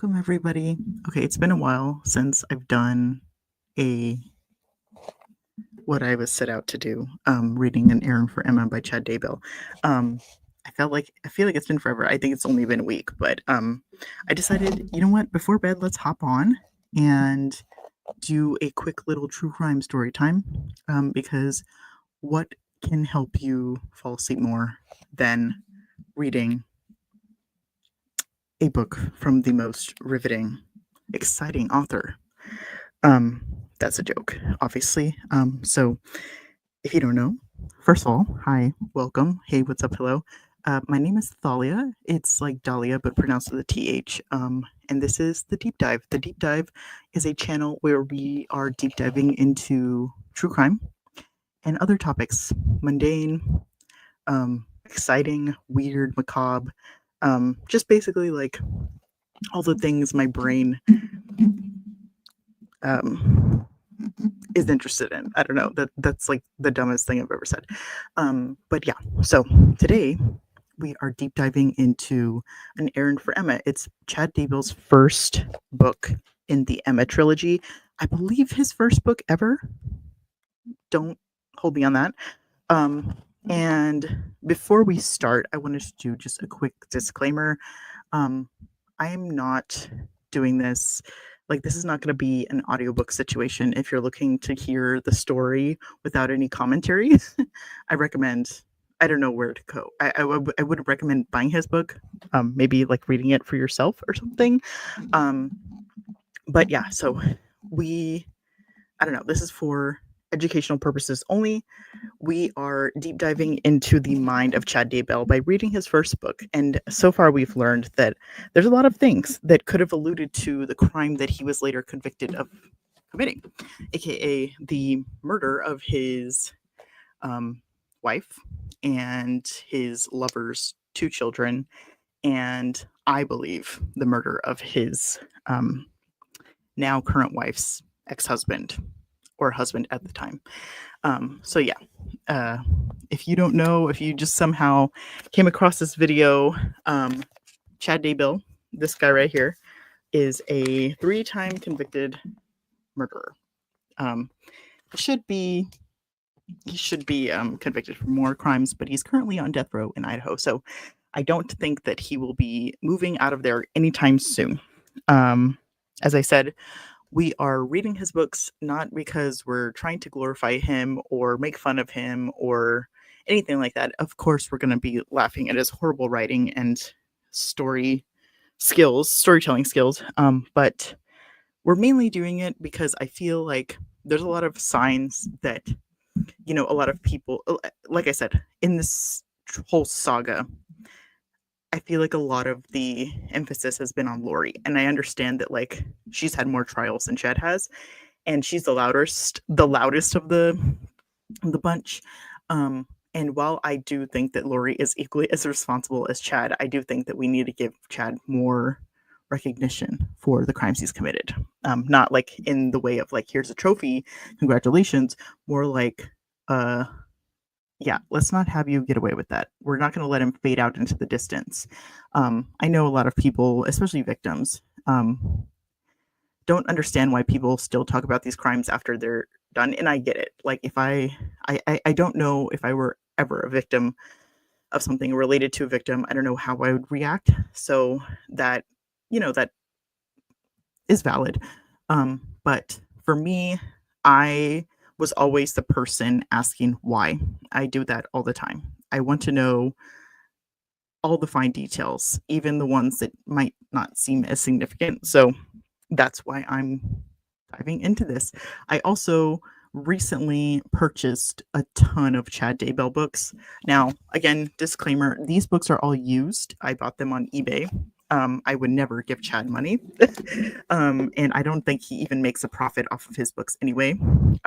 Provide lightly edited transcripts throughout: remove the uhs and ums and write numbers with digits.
Welcome everybody. Okay, it's been a while since I've done a what I was set out to do, reading An Errand for Emma by Chad Daybell. Um, I feel like it's been forever. I think it's only been a week, but I decided, you know what, before bed, let's hop on and do a quick little true crime story time. Because what can help you fall asleep more than reading a book from the most riveting, exciting author? Um, that's a joke, obviously. So if you don't know, first of all, hi, welcome. Hey, what's up? Hello. My name is Thalia. It's like Dahlia, but pronounced with a TH. And this is The Deep Dive. The Deep Dive is a channel where we are deep diving into true crime and other topics, mundane, exciting, weird, macabre, just basically like all the things my brain um, is interested in. I don't know. That's like the dumbest thing I've ever said. But yeah, so today we are deep diving into An Errand for Emma. It's Chad Daybell's first book in the Emma trilogy. I believe his first book ever. Don't hold me on that. And before we start, I wanted to do just a quick disclaimer. I am not doing this. Like, this is not going to be an audiobook situation. If you're looking to hear the story without any commentary, I recommend, I don't know where to go. I would recommend buying his book, maybe like reading it for yourself or something. But yeah, so I don't know, this is for educational purposes only. We are deep diving into the mind of Chad Daybell by reading his first book. And so far, we've learned that there's a lot of things that could have alluded to the crime that he was later convicted of committing, aka the murder of his wife and his lover's two children, and I believe the murder of his now current wife's ex-husband or husband at the time. So yeah, if you don't know, if you just somehow came across this video, Chad Daybell, this guy right here, is a 3-time convicted murderer. He should be convicted for more crimes, but he's currently on death row in Idaho. So I don't think that he will be moving out of there anytime soon. As I said, we are reading his books not because we're trying to glorify him or make fun of him or anything like that. Of course, we're going to be laughing at his horrible writing and storytelling skills. But we're mainly doing it because I feel like there's a lot of signs that, a lot of people, like I said, in this whole saga, I feel like a lot of the emphasis has been on Lori, and I understand that like she's had more trials than Chad has, and she's the loudest of the bunch. And while I do think that Lori is equally as responsible as Chad, I do think that we need to give Chad more recognition for the crimes he's committed. Not like in the way of like, here's a trophy, congratulations, more like yeah, let's not have you get away with that. We're not going to let him fade out into the distance. I know a lot of people, especially victims, don't understand why people still talk about these crimes after they're done. And I get it. Like if I don't know if I were ever a victim of something related to a victim, I don't know how I would react. So that, that is valid. But for me, I was always the person asking why. I do that all the time. I want to know all the fine details, even the ones that might not seem as significant. So that's why I'm diving into this. I also recently purchased a ton of Chad Daybell books. Now, again, disclaimer, these books are all used. I bought them on eBay. I would never give Chad money. And I don't think he even makes a profit off of his books anyway.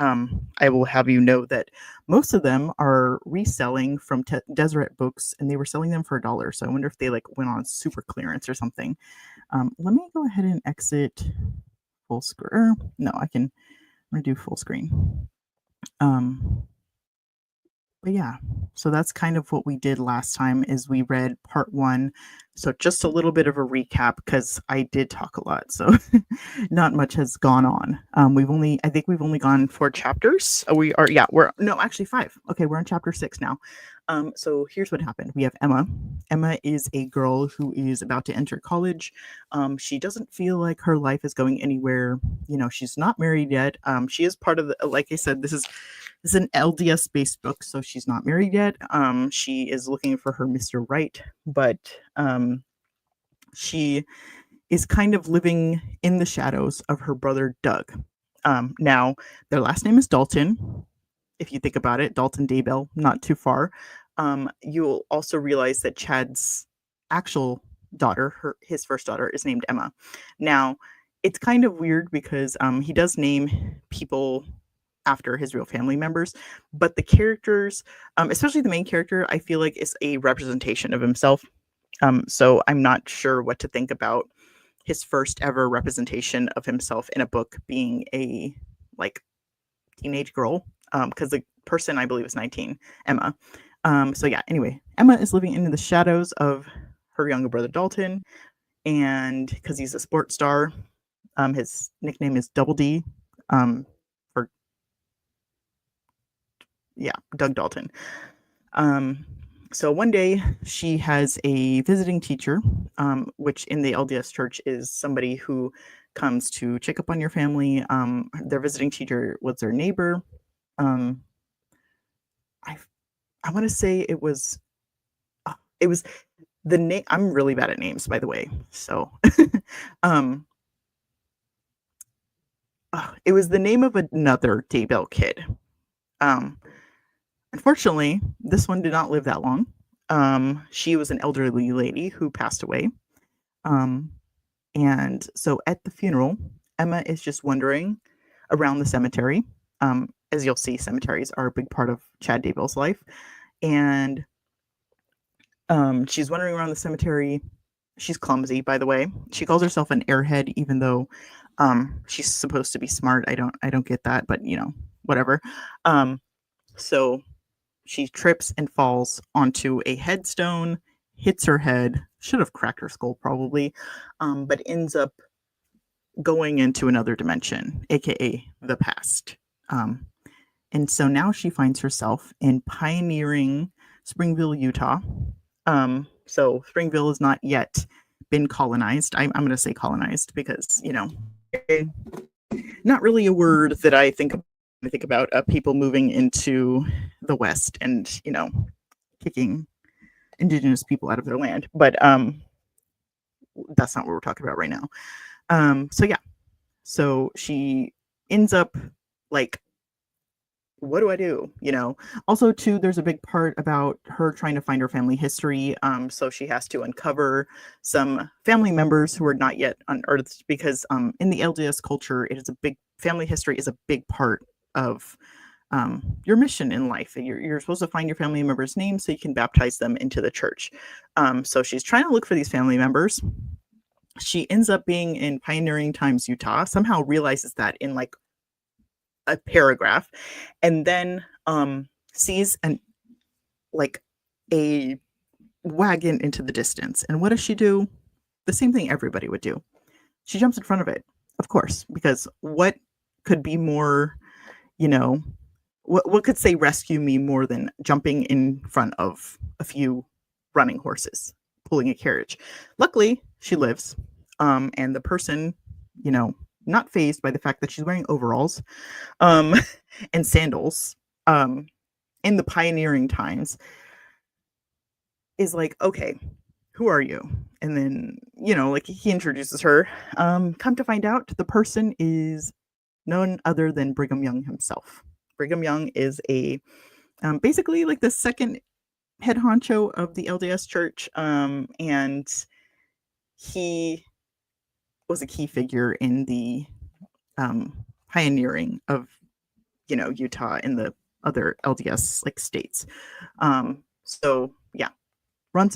I will have you know that most of them are reselling from Deseret Books, and they were selling them for $1. So I wonder if they like went on super clearance or something. Let me go ahead and exit full screen. No, I'm gonna do full screen. But yeah, So that's kind of what we did last time is we read part 1. So just a little bit of a recap because I did talk a lot. So not much has gone on. I think we've only gone 4 chapters. We are, yeah, we're, no, actually 5. Okay, we're on chapter 6 now. So here's what happened. We have Emma. Emma is a girl who is about to enter college. She doesn't feel like her life is going anywhere. She's not married yet. She is part of the, like I said, this is an LDS based book, so she's not married yet. She is looking for her Mr. Right, but she is kind of living in the shadows of her brother Doug. Now, their last name is Dalton. If you think about it, Dalton Daybell, not too far. You'll also realize that Chad's actual daughter, his first daughter, is named Emma. Now, it's kind of weird because he does name people after his real family members, but the characters, especially the main character, I feel like is a representation of himself. So I'm not sure what to think about his first ever representation of himself in a book being a like teenage girl, because the person I believe is 19, Emma. So yeah, anyway, Emma is living in the shadows of her younger brother Dalton, and because he's a sports star, his nickname is Double D, for yeah, Doug Dalton. So one day she has a visiting teacher, which in the LDS church is somebody who comes to check up on your family. Their visiting teacher was their neighbor. I I want to say it was the name. I'm really bad at names, by the way. So, um, it was the name of another Daybell kid. Um, Unfortunately, this one did not live that long. She was an elderly lady who passed away. Um, and so at the funeral, Emma is just wandering around the cemetery. As you'll see, cemeteries are a big part of Chad Daybell's life. And she's wandering around the cemetery. She's clumsy, by the way. She calls herself an airhead, even though she's supposed to be smart. I don't get that, but whatever. So she trips and falls onto a headstone, hits her head, should have cracked her skull probably, but ends up going into another dimension, aka the past. And so now she finds herself in pioneering Springville, Utah. So Springville has not yet been colonized. I'm going to say colonized because, not really a word that I think about people moving into the West and, kicking indigenous people out of their land. But that's not what we're talking about right now. So yeah, so she ends up like, what do I do? Also too, there's a big part about her trying to find her family history. So she has to uncover some family members who are not yet unearthed because in the LDS culture, family history is a big part of your mission in life. You're supposed to find your family members' names so you can baptize them into the church. So she's trying to look for these family members. She ends up being in Pioneering Times, Utah, somehow realizes that in like a paragraph, and then sees a wagon into the distance. And what does she do? The same thing everybody would do. She jumps in front of it, of course, because what could be more, what could say rescue me more than jumping in front of a few running horses pulling a carriage? Luckily, she lives, and the person, not fazed by the fact that she's wearing overalls and sandals in the pioneering times, is like, okay, who are you? And then, he introduces her. Come to find out, the person is none other than Brigham Young himself. Brigham Young is basically like the second head honcho of the LDS church. And he was a key figure in the pioneering of, Utah and the other LDS like states. So yeah,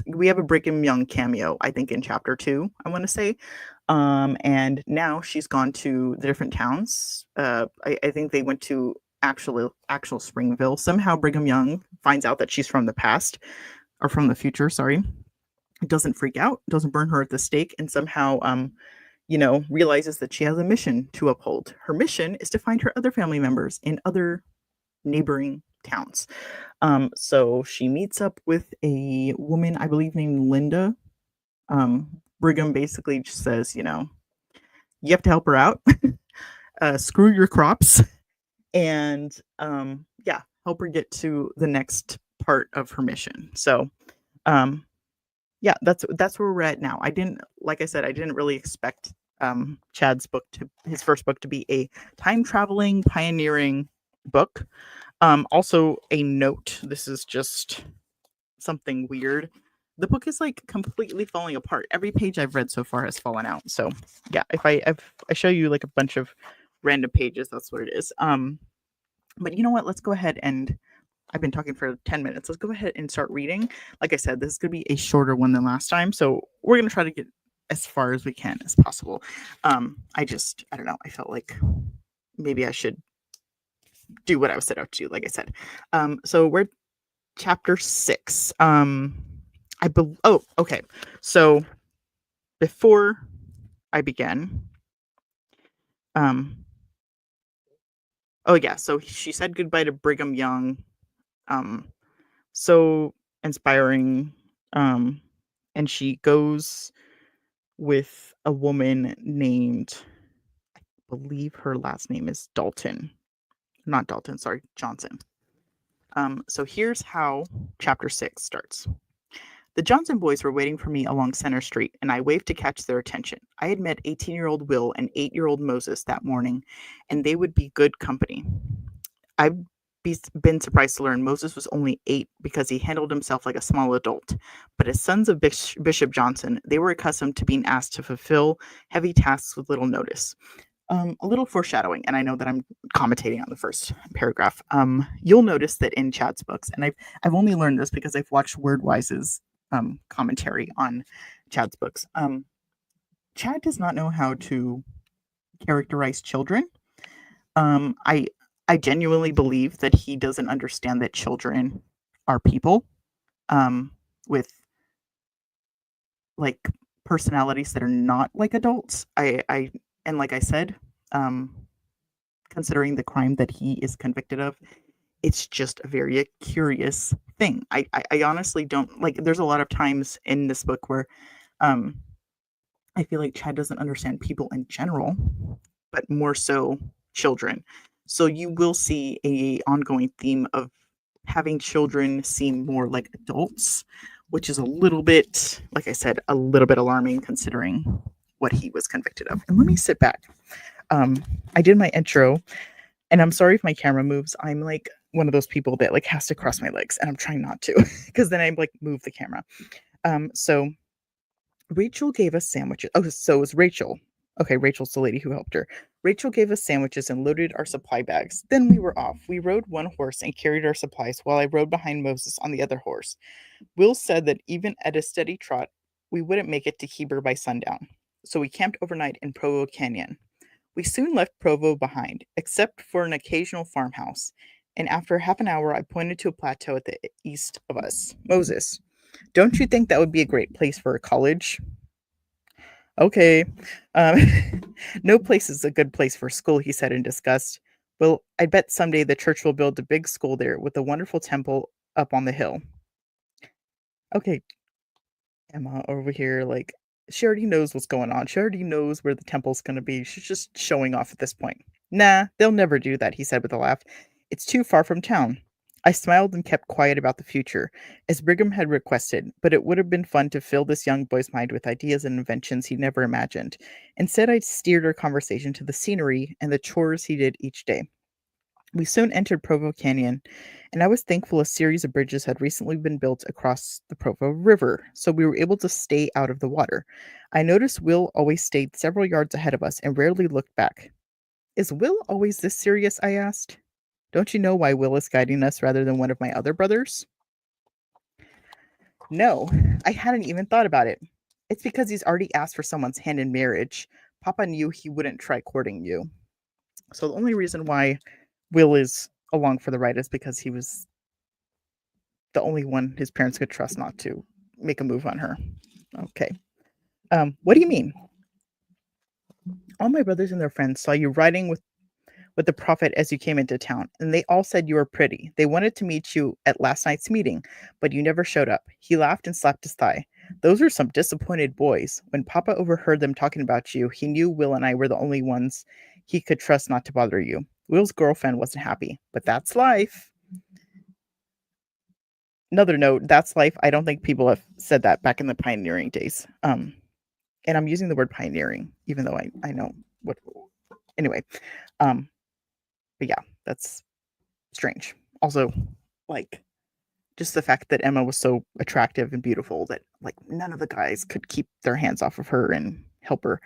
we have a Brigham Young cameo, I think in chapter 2, I want to say. And now she's gone to the different towns. I think they went to actual Springville. Somehow Brigham Young finds out that she's from the past or from the future, sorry, doesn't freak out, doesn't burn her at the stake, and somehow, realizes that she has a mission to uphold. Her mission is to find her other family members in other neighboring towns. So she meets up with a woman, I believe, named Linda. Brigham basically just says, you have to help her out. Screw your crops, and yeah, help her get to the next part of her mission. So, um, yeah, that's where we're at now. Like I said, I didn't really expect Chad's his first book to be a time traveling, pioneering book. Also, a note. This is just something weird. The book is like completely falling apart. Every page I've read so far has fallen out. So yeah, if I show you like a bunch of random pages, that's what it is. But you know what? Let's go ahead and I've been talking for 10 minutes. Let's go ahead and start reading. Like I said, this is going to be a shorter one than last time. So we're going to try to get as far as we can as possible. I don't know. I felt like maybe I should do what I was set out to do, like I said. So we're chapter 6. Okay. So before I begin, so she said goodbye to Brigham Young. So inspiring. And she goes with a woman named, I believe her last name is Dalton. Not Dalton, sorry, Johnson. So here's how chapter 6 starts. The Johnson boys were waiting for me along Center Street, and I waved to catch their attention. I had met 18-year-old Will and 8-year-old Moses that morning, and they would be good company. I've been surprised to learn Moses was only 8 because he handled himself like a small adult. But as sons of Bishop Johnson, they were accustomed to being asked to fulfill heavy tasks with little notice. A little foreshadowing, and I know that I'm commentating on the first paragraph. You'll notice that in Chad's books, and I've only learned this because I've watched Wordwise's commentary on Chad's books. Chad does not know how to characterize children. I genuinely believe that he doesn't understand that children are people with like personalities that are not like adults. And like I said, considering the crime that he is convicted of, it's just a very curious thing. I honestly don't like. There's a lot of times in this book where I feel like Chad doesn't understand people in general, but more so children. So you will see a ongoing theme of having children seem more like adults, which is a little bit, like I said, a little bit alarming considering what he was convicted of. And let me sit back. I did my intro, and I'm sorry if my camera moves. I'm like one of those people that like has to cross my legs, and I'm trying not to because then I like move the camera. So Rachel gave us sandwiches. Oh, so it was Rachel. Okay, Rachel's the lady who helped her. Rachel gave us sandwiches and loaded our supply bags. Then we were off. We rode one horse and carried our supplies while I rode behind Moses on the other horse. Will said that even at a steady trot, we wouldn't make it to Heber by sundown. So we camped overnight in Provo Canyon. We soon left Provo behind, except for an occasional farmhouse. And after half an hour, I pointed to a plateau at the east of us. Moses, don't you think that would be a great place for a college? Okay. Um, no place is a good place for school, he said in disgust. Well, I bet someday the church will build a big school there with a wonderful temple up on the hill. Okay, Emma over here, like, she already knows what's going on. She already knows where the temple's going to be. She's just showing off at this point. Nah, they'll never do that, he said with a laugh. It's too far from town. I smiled and kept quiet about the future, as Brigham had requested, but it would have been fun to fill this young boy's mind with ideas and inventions he never imagined. Instead, I steered our conversation to the scenery and the chores he did each day. We soon entered Provo Canyon, and I was thankful a series of bridges had recently been built across the Provo River, so we were able to stay out of the water. I noticed Will always stayed several yards ahead of us and rarely looked back. Is Will always this serious? I asked. Don't you know why Will is guiding us rather than one of my other brothers? No, I hadn't even thought about it. It's because he's already asked for someone's hand in marriage. Papa knew he wouldn't try courting you. So the only reason why Will is along for the ride is because he was the only one his parents could trust not to make a move on her. Okay. What do you mean? All my brothers and their friends saw you riding with the prophet as you came into town, and they all said you were pretty. They wanted to meet you at last night's meeting, but you never showed up. He laughed and slapped his thigh. Those are some disappointed boys. When Papa overheard them talking about you, he knew Will and I were the only ones he could trust not to bother you. Will's girlfriend wasn't happy, but that's life. Another note, that's life. I don't think people have said that back in the pioneering days. And I'm using the word pioneering, even though I know what. Anyway, but yeah, that's strange. Also, like, just the fact that Emma was so attractive and beautiful that like none of the guys could keep their hands off of her and help her.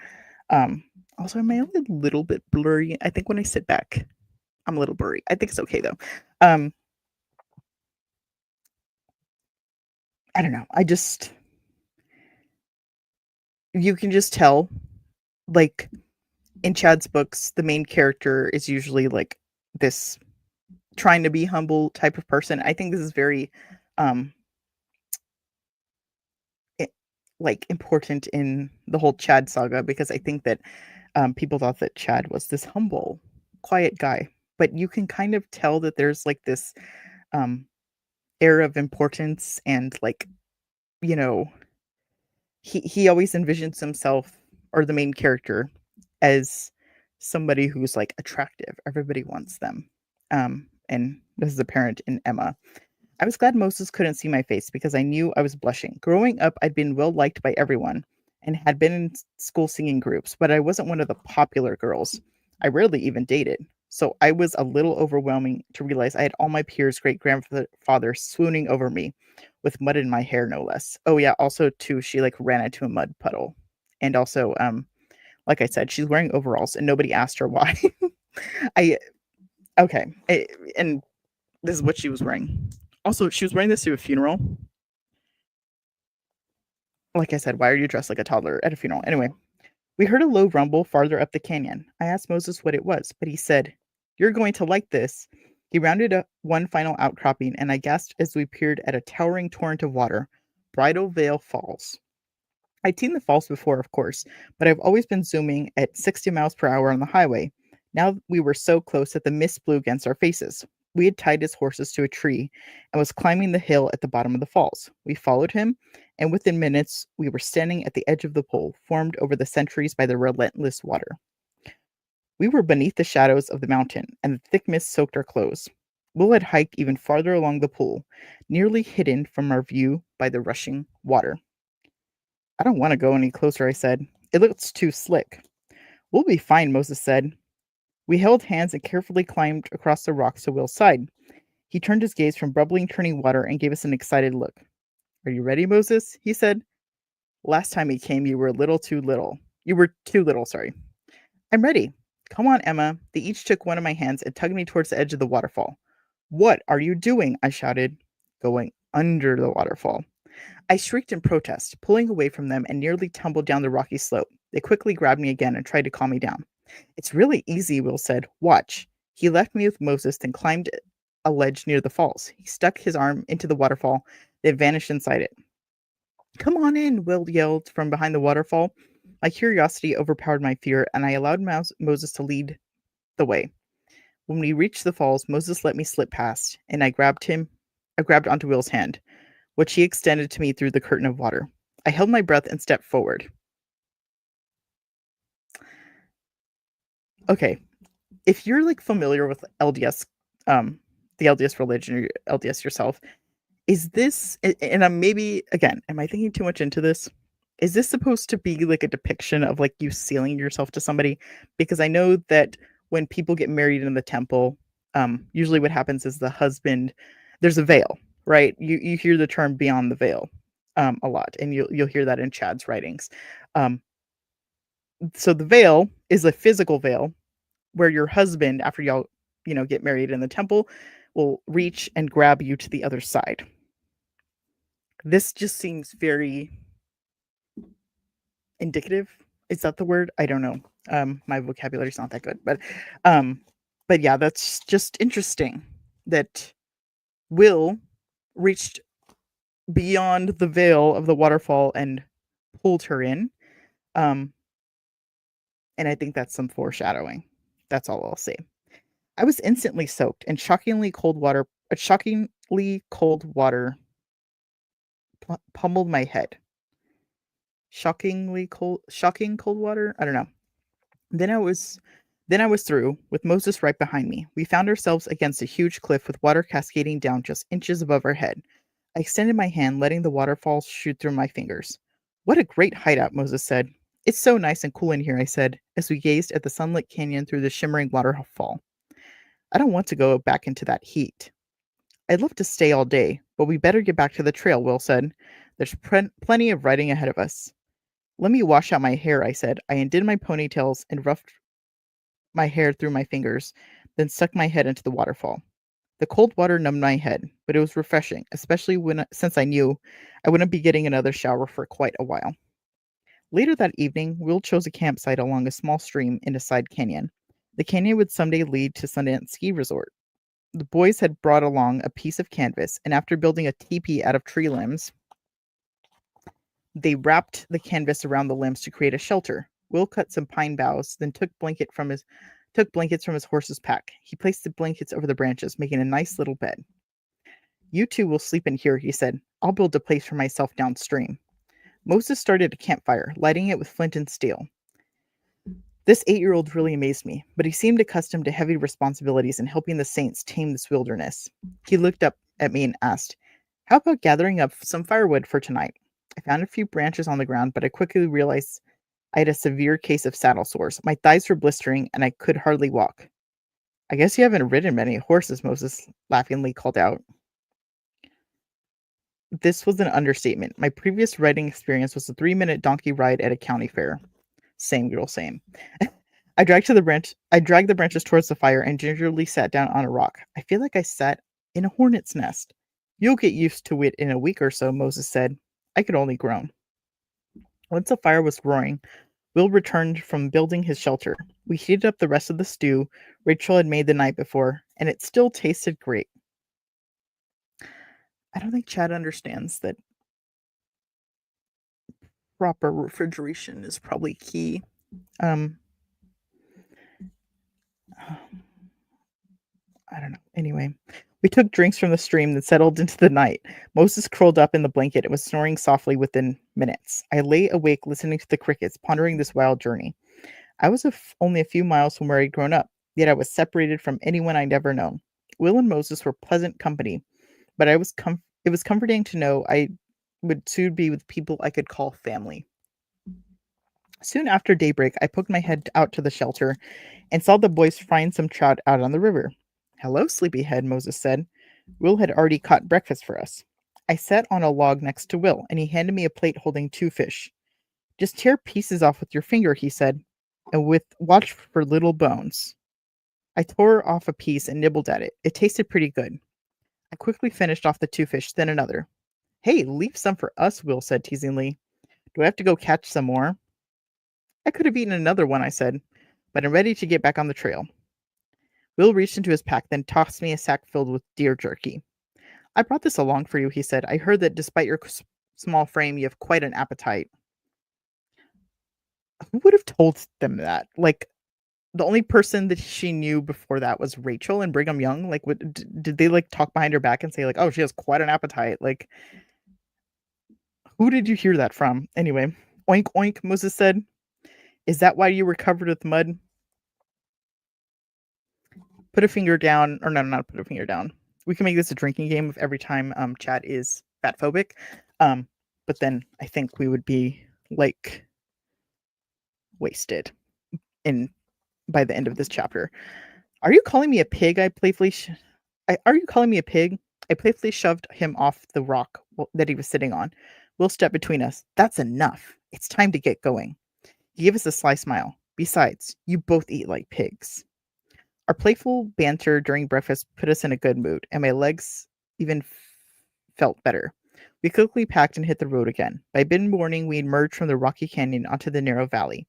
Um, Also, am I a little bit blurry? I think when I sit back, I'm a little blurry. I think it's okay though. I don't know. You can just tell, like in Chad's books, the main character is usually like this trying to be humble type of person. I think this is very um like important in the whole Chad saga because I think that people thought that Chad was this humble, quiet guy, but you can kind of tell that there's like this um air of importance and like you know he always envisions himself or the main character as somebody who's like attractive. Everybody wants them, and this is apparent in Emma. I was glad Moses couldn't see my face because I knew I was blushing. Growing up, I'd been well liked by everyone and had been in school singing groups, but I wasn't one of the popular girls. I rarely even dated. So I was a little overwhelming to realize I had all my peers' great grandfather swooning over me with mud in my hair, no less. Oh yeah, also too, she like ran into a mud puddle. And also, like I said, she's wearing overalls and nobody asked her why. I okay. And this is what she was wearing. Also, she was wearing this to a funeral. Like I said, why are you dressed like a toddler at a funeral? Anyway, we heard a low rumble farther up the canyon. I asked Moses what it was, but he said, "You're going to like this." He rounded up one final outcropping, and I gasped as we peered at a towering torrent of water. Bridal Veil Falls. I'd seen the falls before, of course, but I've always been zooming at 60 miles per hour on the highway. Now we were so close that the mist blew against our faces. We had tied his horses to a tree and was climbing the hill at the bottom of the falls. We followed him, and within minutes we were standing at the edge of the pool, formed over the centuries by the relentless water. We were beneath the shadows of the mountain, and the thick mist soaked our clothes. Will had hiked even farther along the pool, nearly hidden from our view by the rushing water. I don't want to go any closer, I said. It looks too slick. We'll be fine, Moses said. We held hands and carefully climbed across the rocks to Will's side. He turned his gaze from bubbling, turning water and gave us an excited look. Are you ready, Moses? He said. Last time he came, you were a little too little. You were too little, sorry. I'm ready. Come on, Emma. They each took one of my hands and tugged me towards the edge of the waterfall. What are you doing? I shouted, going under the waterfall. I shrieked in protest, pulling away from them and nearly tumbled down the rocky slope. They quickly grabbed me again and tried to calm me down. It's really easy, Will said. Watch. He left me with Moses, then climbed a ledge near the falls. He stuck his arm into the waterfall, then vanished inside it. Come on in, Will yelled from behind the waterfall. My curiosity overpowered my fear, and I allowed Moses to lead the way. When we reached the falls, Moses let me slip past, and I grabbed onto Will's hand, which he extended to me through the curtain of water. I held my breath and stepped forward. Okay, if you're like familiar with LDS, the LDS religion or LDS yourself, is this, and I'm maybe, again, am I thinking too much into this? Is this supposed to be like a depiction of like you sealing yourself to somebody? Because I know that when people get married in the temple, usually what happens is the husband, there's a veil, right? You hear the term beyond the veil a lot, and you'll hear that in Chad's writings. So the veil is a physical veil where your husband, after y'all, get married in the temple, will reach and grab you to the other side. This just seems very indicative. Is that the word? I don't know. My vocabulary's not that good, but yeah, that's just interesting that Will reached beyond the veil of the waterfall and pulled her in. Um, and I think that's some foreshadowing. That's all I'll say. I was instantly soaked, and shockingly cold water pummeled my head. Shocking cold water? I don't know. Then I was then I was through, with Moses right behind me. We found ourselves against a huge cliff with water cascading down just inches above our head. I extended my hand, letting the waterfall shoot through my fingers. What a great hideout, Moses said. It's so nice and cool in here, I said, as we gazed at the sunlit canyon through the shimmering waterfall. I don't want to go back into that heat. I'd love to stay all day, but we better get back to the trail, Will said. There's plenty of riding ahead of us. Let me wash out my hair, I said. I undid my ponytails and roughed my hair through my fingers, then stuck my head into the waterfall. The cold water numbed my head, but it was refreshing, especially since I knew I wouldn't be getting another shower for quite a while. Later that evening, Will chose a campsite along a small stream in a side canyon. The canyon would someday lead to Sundance Ski Resort. The boys had brought along a piece of canvas, and after building a teepee out of tree limbs, they wrapped the canvas around the limbs to create a shelter. Will cut some pine boughs, then took blankets from his horse's pack. He placed the blankets over the branches, making a nice little bed. You two will sleep in here, he said. I'll build a place for myself downstream. Moses started a campfire, lighting it with flint and steel. This 8-year-old really amazed me, but he seemed accustomed to heavy responsibilities and helping the saints tame this wilderness. He looked up at me and asked, How about gathering up some firewood for tonight? I found a few branches on the ground, but I quickly realized I had a severe case of saddle sores. My thighs were blistering, and I could hardly walk. I guess you haven't ridden many horses, Moses laughingly called out. This was an understatement. My previous riding experience was a 3-minute donkey ride at a county fair. Same girl, same. I dragged the branches towards the fire and gingerly sat down on a rock. I feel like I sat in a hornet's nest. You'll get used to it in a week or so, Moses said. I could only groan. Once the fire was roaring, Will returned from building his shelter. We heated up the rest of the stew Rachel had made the night before, and it still tasted great. I don't think Chad understands that proper refrigeration is probably key. I don't know. Anyway, we took drinks from the stream that settled into the night. Moses curled up in the blanket and was snoring softly within minutes. I lay awake listening to the crickets, pondering this wild journey. I was only a few miles from where I'd grown up, yet I was separated from anyone I'd ever known. Will and Moses were pleasant company, but it was comforting to know I would soon be with people I could call family. Soon after daybreak, I poked my head out to the shelter and saw the boys frying some trout out on the river. Hello, sleepyhead, Moses said. Will had already caught breakfast for us. I sat on a log next to Will, and he handed me a plate holding 2 fish. Just tear pieces off with your finger, he said, and watch for little bones. I tore off a piece and nibbled at it. It tasted pretty good. I quickly finished off the 2 fish, then another. Hey, leave some for us, Will said teasingly. Do I have to go catch some more? I could have eaten another one, I said, but I'm ready to get back on the trail. Will reached into his pack, then tossed me a sack filled with deer jerky. I brought this along for you, he said. I heard that despite your small frame, you have quite an appetite. Who would have told them that? Like, the only person that she knew before that was Rachel and Brigham Young. Like, did they like talk behind her back and say like, "Oh, she has quite an appetite"? Like, who did you hear that from? Anyway, oink oink. Moses said, "Is that why you were covered with mud?" Put a finger down, or no, not put a finger down. We can make this a drinking game of every time Chad is fat phobic. But then I think we would be like wasted by the end of this chapter. Are you calling me a pig? Are you calling me a pig? I playfully shoved him off the rock that he was sitting on. Will stepped between us. That's enough. It's time to get going. He gave us a sly smile. Besides, you both eat like pigs. Our playful banter during breakfast put us in a good mood, and my legs even felt better. We quickly packed and hit the road again. By mid-morning, we emerged from the rocky canyon onto the narrow valley.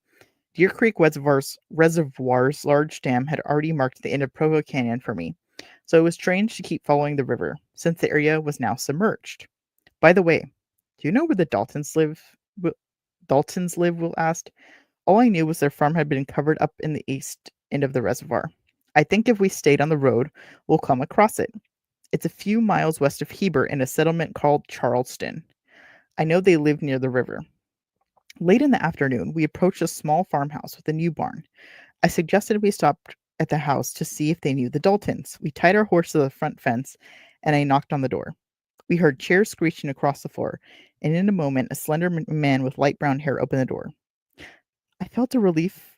Deer Creek Reservoir's large dam had already marked the end of Provo Canyon for me, so it was strange to keep following the river. since the area was now submerged. By the way, do you know where the Daltons live? Daltons live, Will asked. All I knew was their farm had been covered up in the east end of the reservoir. I think if we stayed on the road, we'll come across it. It's a few miles west of Heber in a settlement called Charleston. I know they live near the river. Late in the afternoon, we approached a small farmhouse with a new barn. I suggested we stopped at the house to see if they knew the Daltons. We tied our horse to the front fence, and I knocked on the door. We heard chairs screeching across the floor, and in a moment, a slender man with light brown hair opened the door. I felt a relief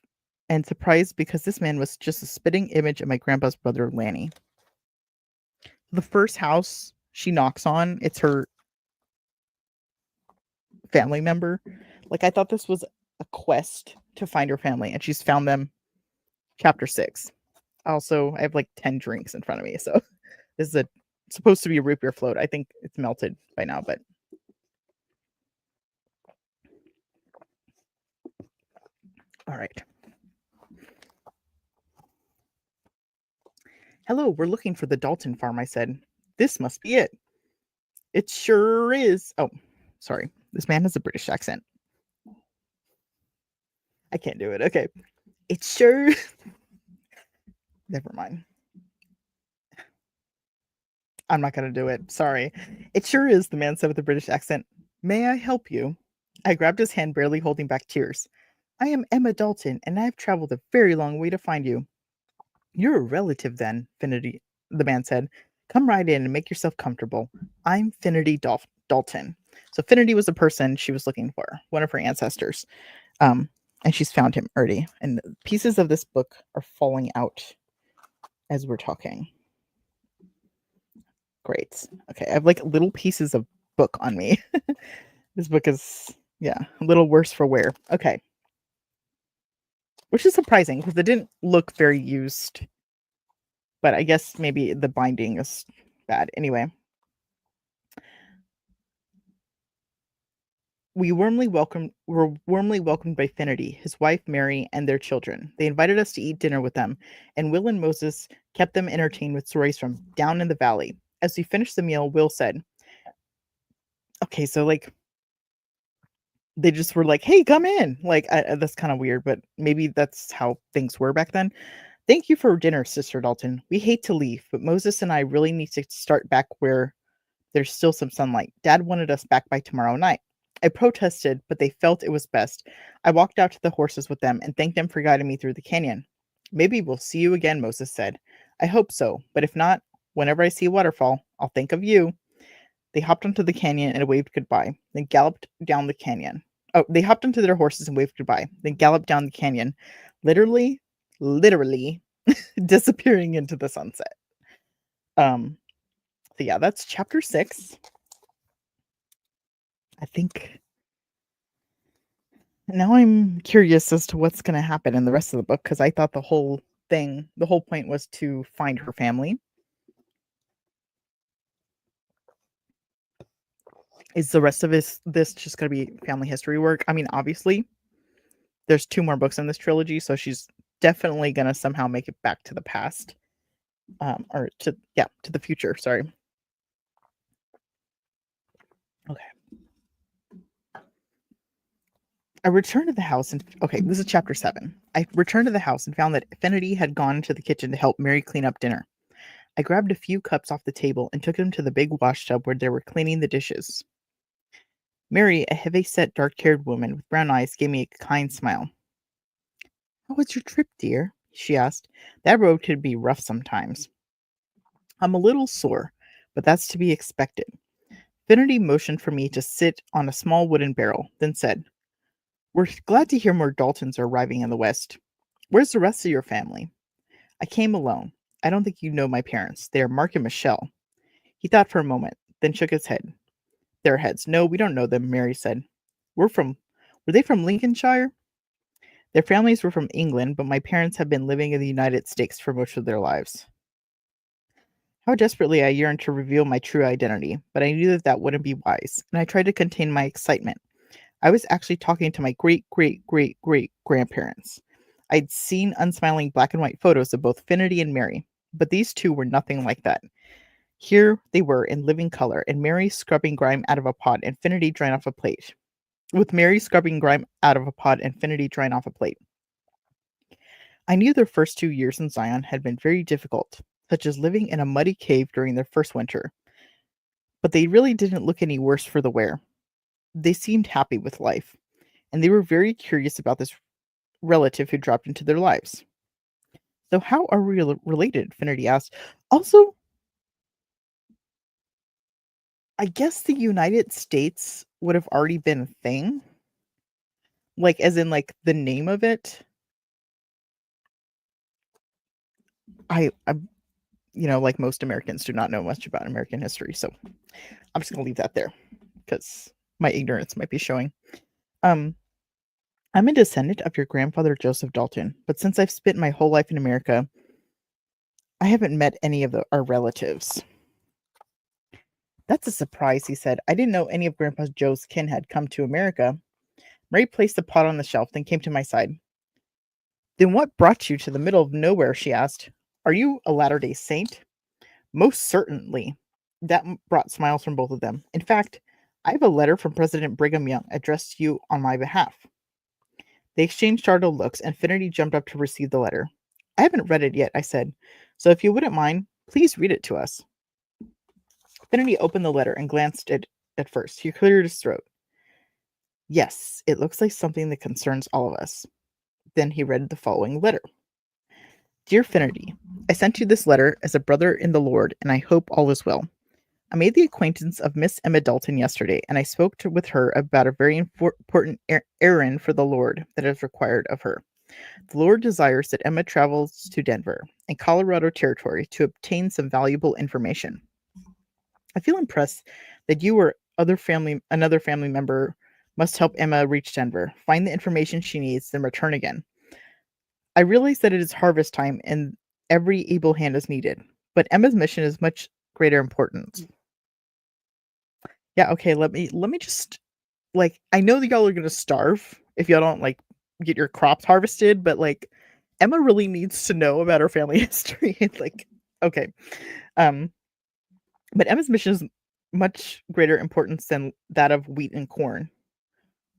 and surprise because this man was just a spitting image of my grandpa's brother, Lanny. The first house she knocks on, it's her family member. Like, I thought this was a quest to find her family, and she's found them. Chapter 6. Also, I have like 10 drinks in front of me, so this is supposed to be a root beer float. I think it's melted by now, but all right. Hello, we're looking for the Dalton farm, I said. This must be it. It sure is. Oh, sorry. This man has a British accent. I can't do it. Okay. It sure. Never mind. I'm not going to do it. Sorry. It sure is, the man said with a British accent. May I help you? I grabbed his hand, barely holding back tears. I am Emma Dalton, and I've traveled a very long way to find you. You're a relative, then, Finity, the man said. Come right in and make yourself comfortable. I'm Finity Dalton. So Finity was the person she was looking for, one of her ancestors. And she's found him already. And pieces of this book are falling out as we're talking. Great. Okay, I have like little pieces of book on me. This book is, yeah, a little worse for wear. Okay. Which is surprising because it didn't look very used. But I guess maybe the binding is bad. Anyway. We were warmly welcomed by Finity, his wife Mary, and their children. They invited us to eat dinner with them, and Will and Moses kept them entertained with stories from down in the valley. As we finished the meal, Will said, okay, so like they just were like, hey, come in. Like, that's kind of weird, but maybe that's how things were back then. Thank you for dinner, Sister Dalton. We hate to leave, but Moses and I really need to start back where there's still some sunlight. Dad wanted us back by tomorrow night. I protested, but they felt it was best. I walked out to the horses with them and thanked them for guiding me through the canyon. Maybe we'll see you again, Moses said. I hope so, but if not, whenever I see a waterfall, I'll think of you. They hopped onto the canyon and waved goodbye, then galloped down the canyon. Oh, they hopped onto their horses and waved goodbye, then galloped down the canyon, literally disappearing into the sunset. So yeah, that's chapter 6. I think now I'm curious as to what's going to happen in the rest of the book because I thought the whole point was to find her family. Is the rest of this just going to be family history work? I mean, obviously, there's 2 more books in this trilogy, so she's definitely going to somehow make it back to the past, or to the future. Sorry. Okay. I returned to the house and okay, this is chapter 7. I returned to the house and found that Finity had gone to the kitchen to help Mary clean up dinner. I grabbed a few cups off the table and took them to the big wash tub where they were cleaning the dishes. Mary, a heavy-set, dark-haired woman with brown eyes, gave me a kind smile. How was your trip, dear? She asked. That road could be rough sometimes. I'm a little sore, but that's to be expected. Finity motioned for me to sit on a small wooden barrel, then said, We're glad to hear more Daltons are arriving in the West. Where's the rest of your family? I came alone. I don't think you know my parents. They are Mark and Michelle. He thought for a moment, then shook his head. Their heads. No, we don't know them, Mary said. Were they from Lincolnshire? Their families were from England, but my parents have been living in the United States for most of their lives. How desperately I yearned to reveal my true identity, but I knew that wouldn't be wise, and I tried to contain my excitement. I was actually talking to my great-great-great-great-grandparents. I'd seen unsmiling black and white photos of both Finity and Mary, but these two were nothing like that. Here they were in living color, and Mary scrubbing grime out of a pot, Infinity drying off a plate. With Mary scrubbing grime out of a pot, Infinity drying off a plate. I knew their first 2 years in Zion had been very difficult, such as living in a muddy cave during their first winter, but they really didn't look any worse for the wear. They seemed happy with life, and they were very curious about this relative who dropped into their lives. So, how are we related? Finity asked. Also, I guess the United States would have already been a thing, like as in like the name of it. I like most Americans do not know much about American history, so I'm just gonna leave that there because my ignorance might be showing. Um, I'm a descendant of your grandfather Joseph Dalton, but since I've spent my whole life in America, I haven't met any of our relatives. That's a surprise, he said. I didn't know any of Grandpa Joe's kin had come to America. Mary placed the pot on the shelf, then came to my side. Then what brought you to the middle of nowhere? She asked. Are you a Latter-day Saint? Most certainly. That brought smiles from both of them. In fact, I have a letter from President Brigham Young addressed to you on my behalf. They exchanged startled looks, and Finity jumped up to receive the letter. I haven't read it yet, I said. So if you wouldn't mind, please read it to us. Finity opened the letter and glanced at it at first. He cleared his throat. Yes, it looks like something that concerns all of us. Then he read the following letter. Dear Finity, I sent you this letter as a brother in the Lord, and I hope all is well. I made the acquaintance of Miss Emma Dalton yesterday, and I spoke with her about a very important errand for the Lord that is required of her. The Lord desires that Emma travels to Denver and Colorado Territory to obtain some valuable information. I feel impressed that you or another family member must help Emma reach Denver, find the information she needs, then return again. I realize that it is harvest time and every able hand is needed, but Emma's mission is much greater importance. Yeah, okay, let me just like I know that y'all are gonna starve if y'all don't like get your crops harvested, but like Emma really needs to know about her family history. Like, okay. Um, but Emma's mission is much greater importance than that of wheat and corn,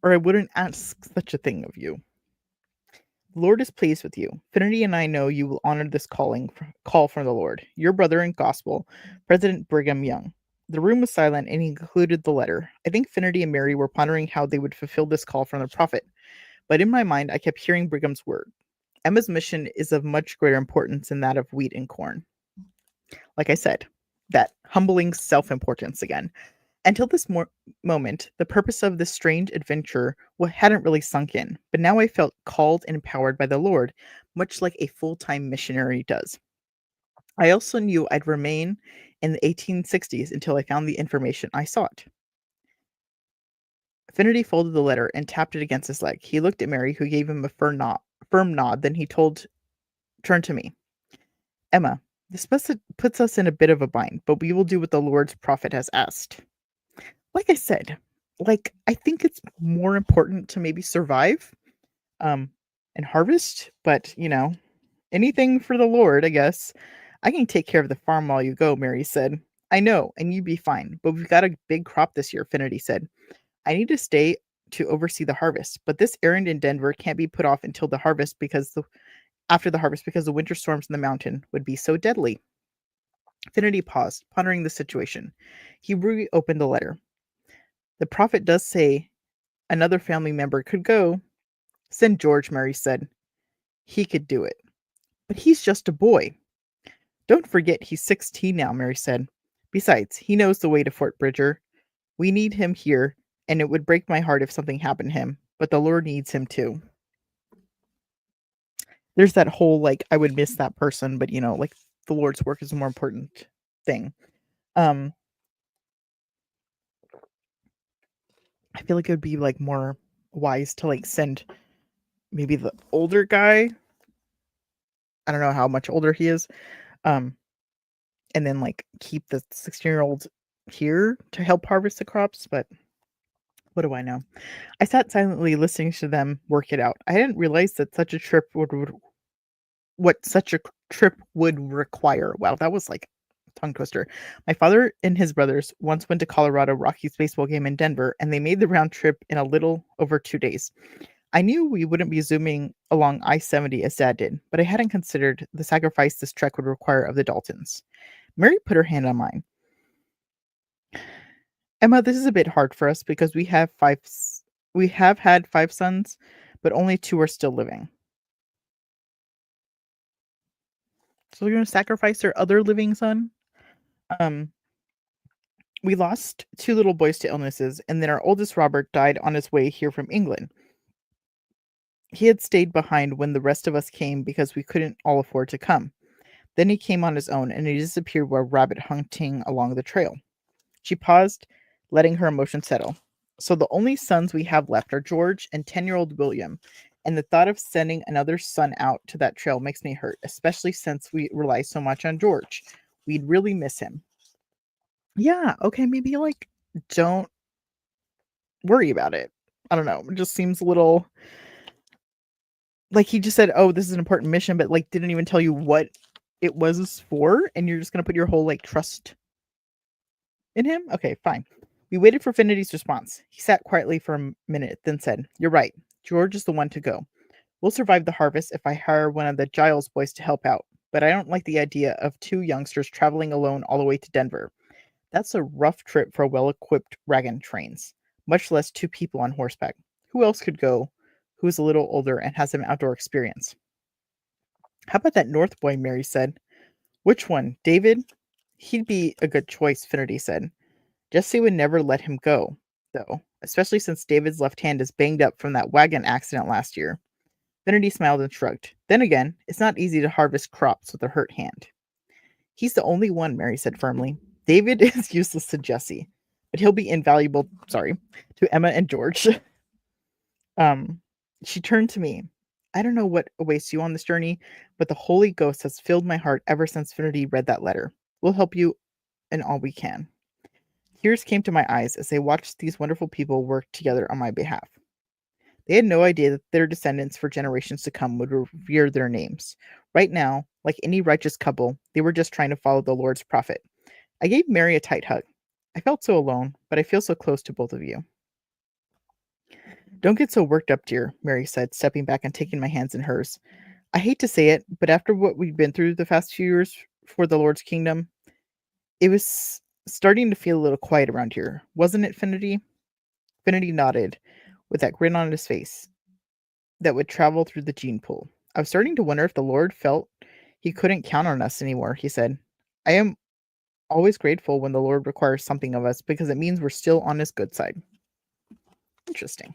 or I wouldn't ask such a thing of you. The Lord is pleased with you. Finity and I know you will honor this call from the Lord. Your brother in gospel, President Brigham Young. The room was silent, and he concluded the letter. I think Finity and Mary were pondering how they would fulfill this call from the prophet, but in my mind, I kept hearing Brigham's word. Emma's mission is of much greater importance than that of wheat and corn. Like I said, that humbling self-importance again. Until this moment, the purpose of this strange adventure hadn't really sunk in, but now I felt called and empowered by the Lord, much like a full-time missionary does. I also knew I'd remain in the 1860s until I found the information I sought. Finity folded the letter and tapped it against his leg. He looked at Mary, who gave him a firm nod. Then he turned to me. Emma, this puts us in a bit of a bind, but we will do what the Lord's prophet has asked. Like I said, like I think it's more important to maybe survive, and harvest, but anything for the Lord, I guess. I can take care of the farm while you go, Mary said. I know, and you'd be fine, but we've got a big crop this year, Finity said. I need to stay to oversee the harvest, but this errand in Denver can't be put off until after the harvest because the winter storms in the mountain would be so deadly. Finity paused, pondering the situation. He reopened the letter. The prophet does say another family member could go. Send George, Mary said. He could do it. But he's just a boy. Don't forget he's 16 now, Mary said. Besides, he knows the way to Fort Bridger. We need him here, and it would break my heart if something happened to him, but the Lord needs him too. There's that whole, like, I would miss that person, but, like, the Lord's work is a more important thing. I feel like it would be, like, more wise to, like, send maybe the older guy. I don't know how much older he is. And then, like, keep the 16-year-old here to help harvest the crops, but what do I know? I sat silently listening to them work it out. I hadn't realized that what such a trip would require. Wow, that was like tongue twister. My father and his brothers once went to Colorado Rockies baseball game in Denver, and they made the round trip in a little over 2 days. I knew we wouldn't be zooming along I-70 as Dad did, but I hadn't considered the sacrifice this trek would require of the Daltons. Mary put her hand on mine. Emma, this is a bit hard for us because we have had 5 sons, but only 2 are still living. So we're going to sacrifice their other living son? Um, we lost 2 little boys to illnesses, and then our oldest Robert died on his way here from England. He had stayed behind when the rest of us came because we couldn't all afford to come. Then he came on his own, and he disappeared while rabbit hunting along the trail. She paused, letting her emotion settle. So the only sons we have left are George and 10-year-old William, and the thought of sending another son out to that trail makes me hurt, especially since we rely so much on George. We'd really miss him. Yeah, okay, maybe like don't worry about it. I don't know. It just seems a little like he just said, "Oh, this is an important mission," but like didn't even tell you what it was for, and you're just gonna put your whole like trust in him? Okay, fine. We waited for Finity's response. He sat quietly for a minute, then said, "You're right. George is the one to go. We'll survive the harvest if I hire one of the Giles boys to help out, but I don't like the idea of 2 youngsters traveling alone all the way to Denver. That's a rough trip for well-equipped wagon trains, much less 2 people on horseback. Who else could go who's a little older and has some outdoor experience?" "How about that North boy?" Mary said. "Which one? David?" "He'd be a good choice," Finity said. "Jesse would never let him go, though, especially since David's left hand is banged up from that wagon accident last year." Finity smiled and shrugged. "Then again, it's not easy to harvest crops with a hurt hand." "He's the only one," Mary said firmly. "David is useless to Jesse, but he'll be invaluable, to Emma and George." Um, she turned to me. "I don't know what awaits you on this journey, but the Holy Ghost has filled my heart ever since Finity read that letter. We'll help you in all we can." Tears came to my eyes as I watched these wonderful people work together on my behalf. They had no idea that their descendants for generations to come would revere their names. Right now, like any righteous couple, they were just trying to follow the Lord's prophet. I gave Mary a tight hug. "I felt so alone, but I feel so close to both of you." "Don't get so worked up, dear," Mary said, stepping back and taking my hands in hers. "I hate to say it, but after what we've been through the past few years for the Lord's kingdom, it was starting to feel a little quiet around here. Wasn't it, Finity?" Finity nodded, with that grin on his face that would travel through the gene pool. "I was starting to wonder if the Lord felt he couldn't count on us anymore," he said. "I am always grateful when the Lord requires something of us because it means we're still on his good side." Interesting.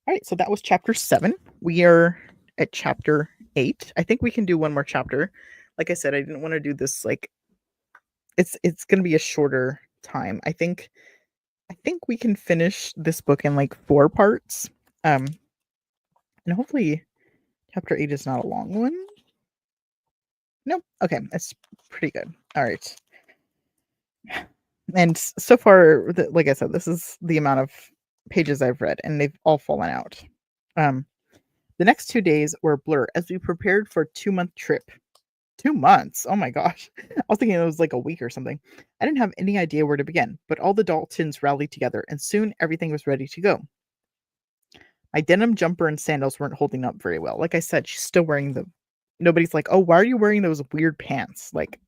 All right, so that was chapter 7. We are at chapter 8. I think we can do one more chapter. Like I said, I didn't want to do this like it's going to be a shorter time. I think we can finish this book in like 4 parts. And hopefully chapter 8 is not a long one. No. Okay, that's pretty good. All right. And so far, like I said, this is the amount of pages I've read, and they've all fallen out. The next 2 days were a blur as we prepared for a 2-month trip. 2 months? Oh my gosh. I was thinking it was like a week or something. I didn't have any idea where to begin, but all the Daltons rallied together, and soon everything was ready to go. My denim jumper and sandals weren't holding up very well. Like I said, she's still wearing the nobody's like, "Oh, why are you wearing those weird pants?" Like,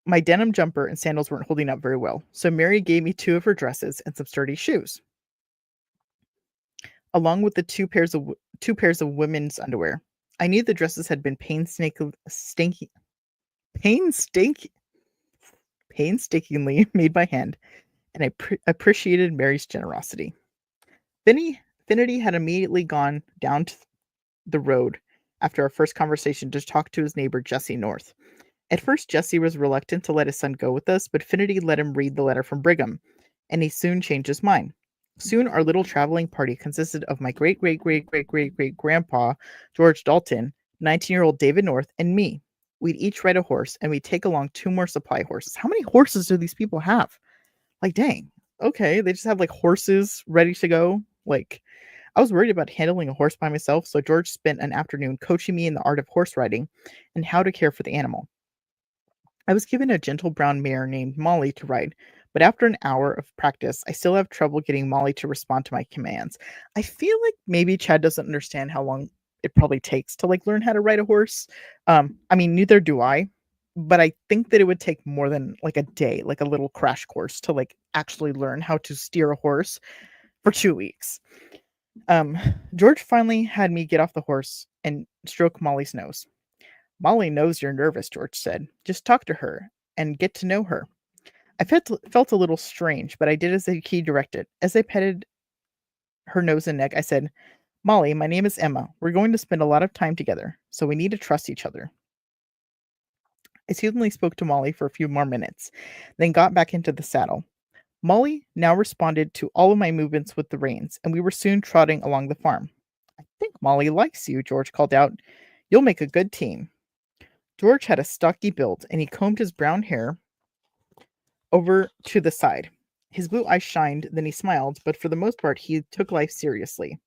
my denim jumper and sandals weren't holding up very well, so Mary gave me 2 of her dresses and some sturdy shoes, along with the 2 pairs of women's underwear. I knew the dresses had been painstink painstakingly made by hand, and I appreciated Mary's generosity. Finity had immediately gone down to the road after our first conversation to talk to his neighbor Jesse North. At first, Jesse was reluctant to let his son go with us, but Finity let him read the letter from Brigham, and he soon changed his mind. Soon, our little traveling party consisted of my great-great-great-great-great-grandpa, George Dalton, 19-year-old David North, and me. We'd each ride a horse, and we'd take along 2 more supply horses. How many horses do these people have? Like, dang. Okay, they just have, like, horses ready to go. Like, I was worried about handling a horse by myself, so George spent an afternoon coaching me in the art of horse riding and how to care for the animal. I was given a gentle brown mare named Molly to ride, but after an hour of practice, I still have trouble getting Molly to respond to my commands. I feel like maybe Chad doesn't understand how long it probably takes to like learn how to ride a horse. I mean, neither do I, but I think that it would take more than like a day, like a little crash course to like actually learn how to steer a horse for 2 weeks. Um, George finally had me get off the horse and stroke Molly's nose. Molly knows you're nervous, George said. Just talk to her and get to know her. I felt a little strange, but I did as he directed. As I petted her nose and neck, I said, Molly, my name is Emma. We're going to spend a lot of time together, so we need to trust each other. I soothingly spoke to Molly for a few more minutes, then got back into the saddle. Molly now responded to all of my movements with the reins, and we were soon trotting along the farm. I think Molly likes you, George called out. You'll make a good team. George had a stocky build, and he combed his brown hair over to the side. His blue eyes shined, then he smiled, but for the most part, he took life seriously.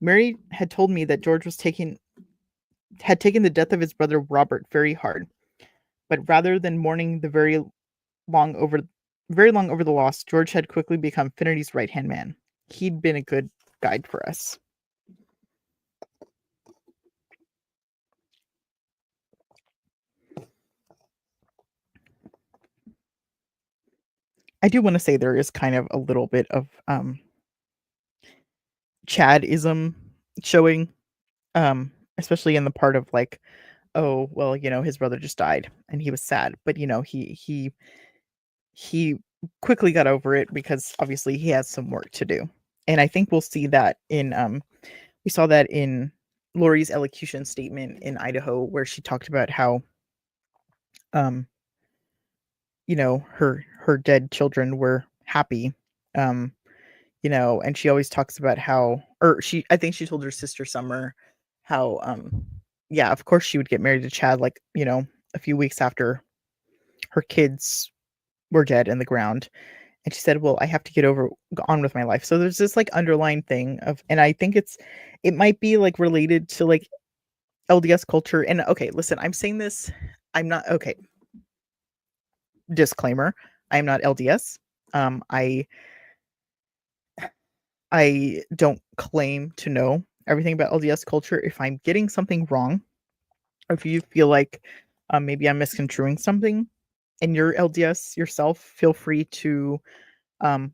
Mary had told me that George had taken the death of his brother Robert very hard, but rather than mourning the long over very long over the loss, George had quickly become Finnerty's right-hand man. He'd been a good guide for us. I do want to say there is kind of a little bit of Chadism showing, especially in the part of like, oh well, his brother just died and he was sad, but he quickly got over it because obviously he has some work to do, and I think we'll see that in we saw that in Lori's elocution statement in Idaho, where she talked about how um her dead children were happy, um and she always talks about how, or I think she told her sister Summer how, yeah, of course she would get married to Chad, like, a few weeks after her kids were dead in the ground. And she said, well, I have to on with my life. So there's this like underlying thing of, and I think it might be like related to like LDS culture. And okay, listen, I'm saying this, I'm not, okay, disclaimer, I'm not LDS. Um, I I don't claim to know everything about LDS culture. If I'm getting something wrong, or if you feel like maybe I'm misconstruing something and you're LDS yourself, feel free to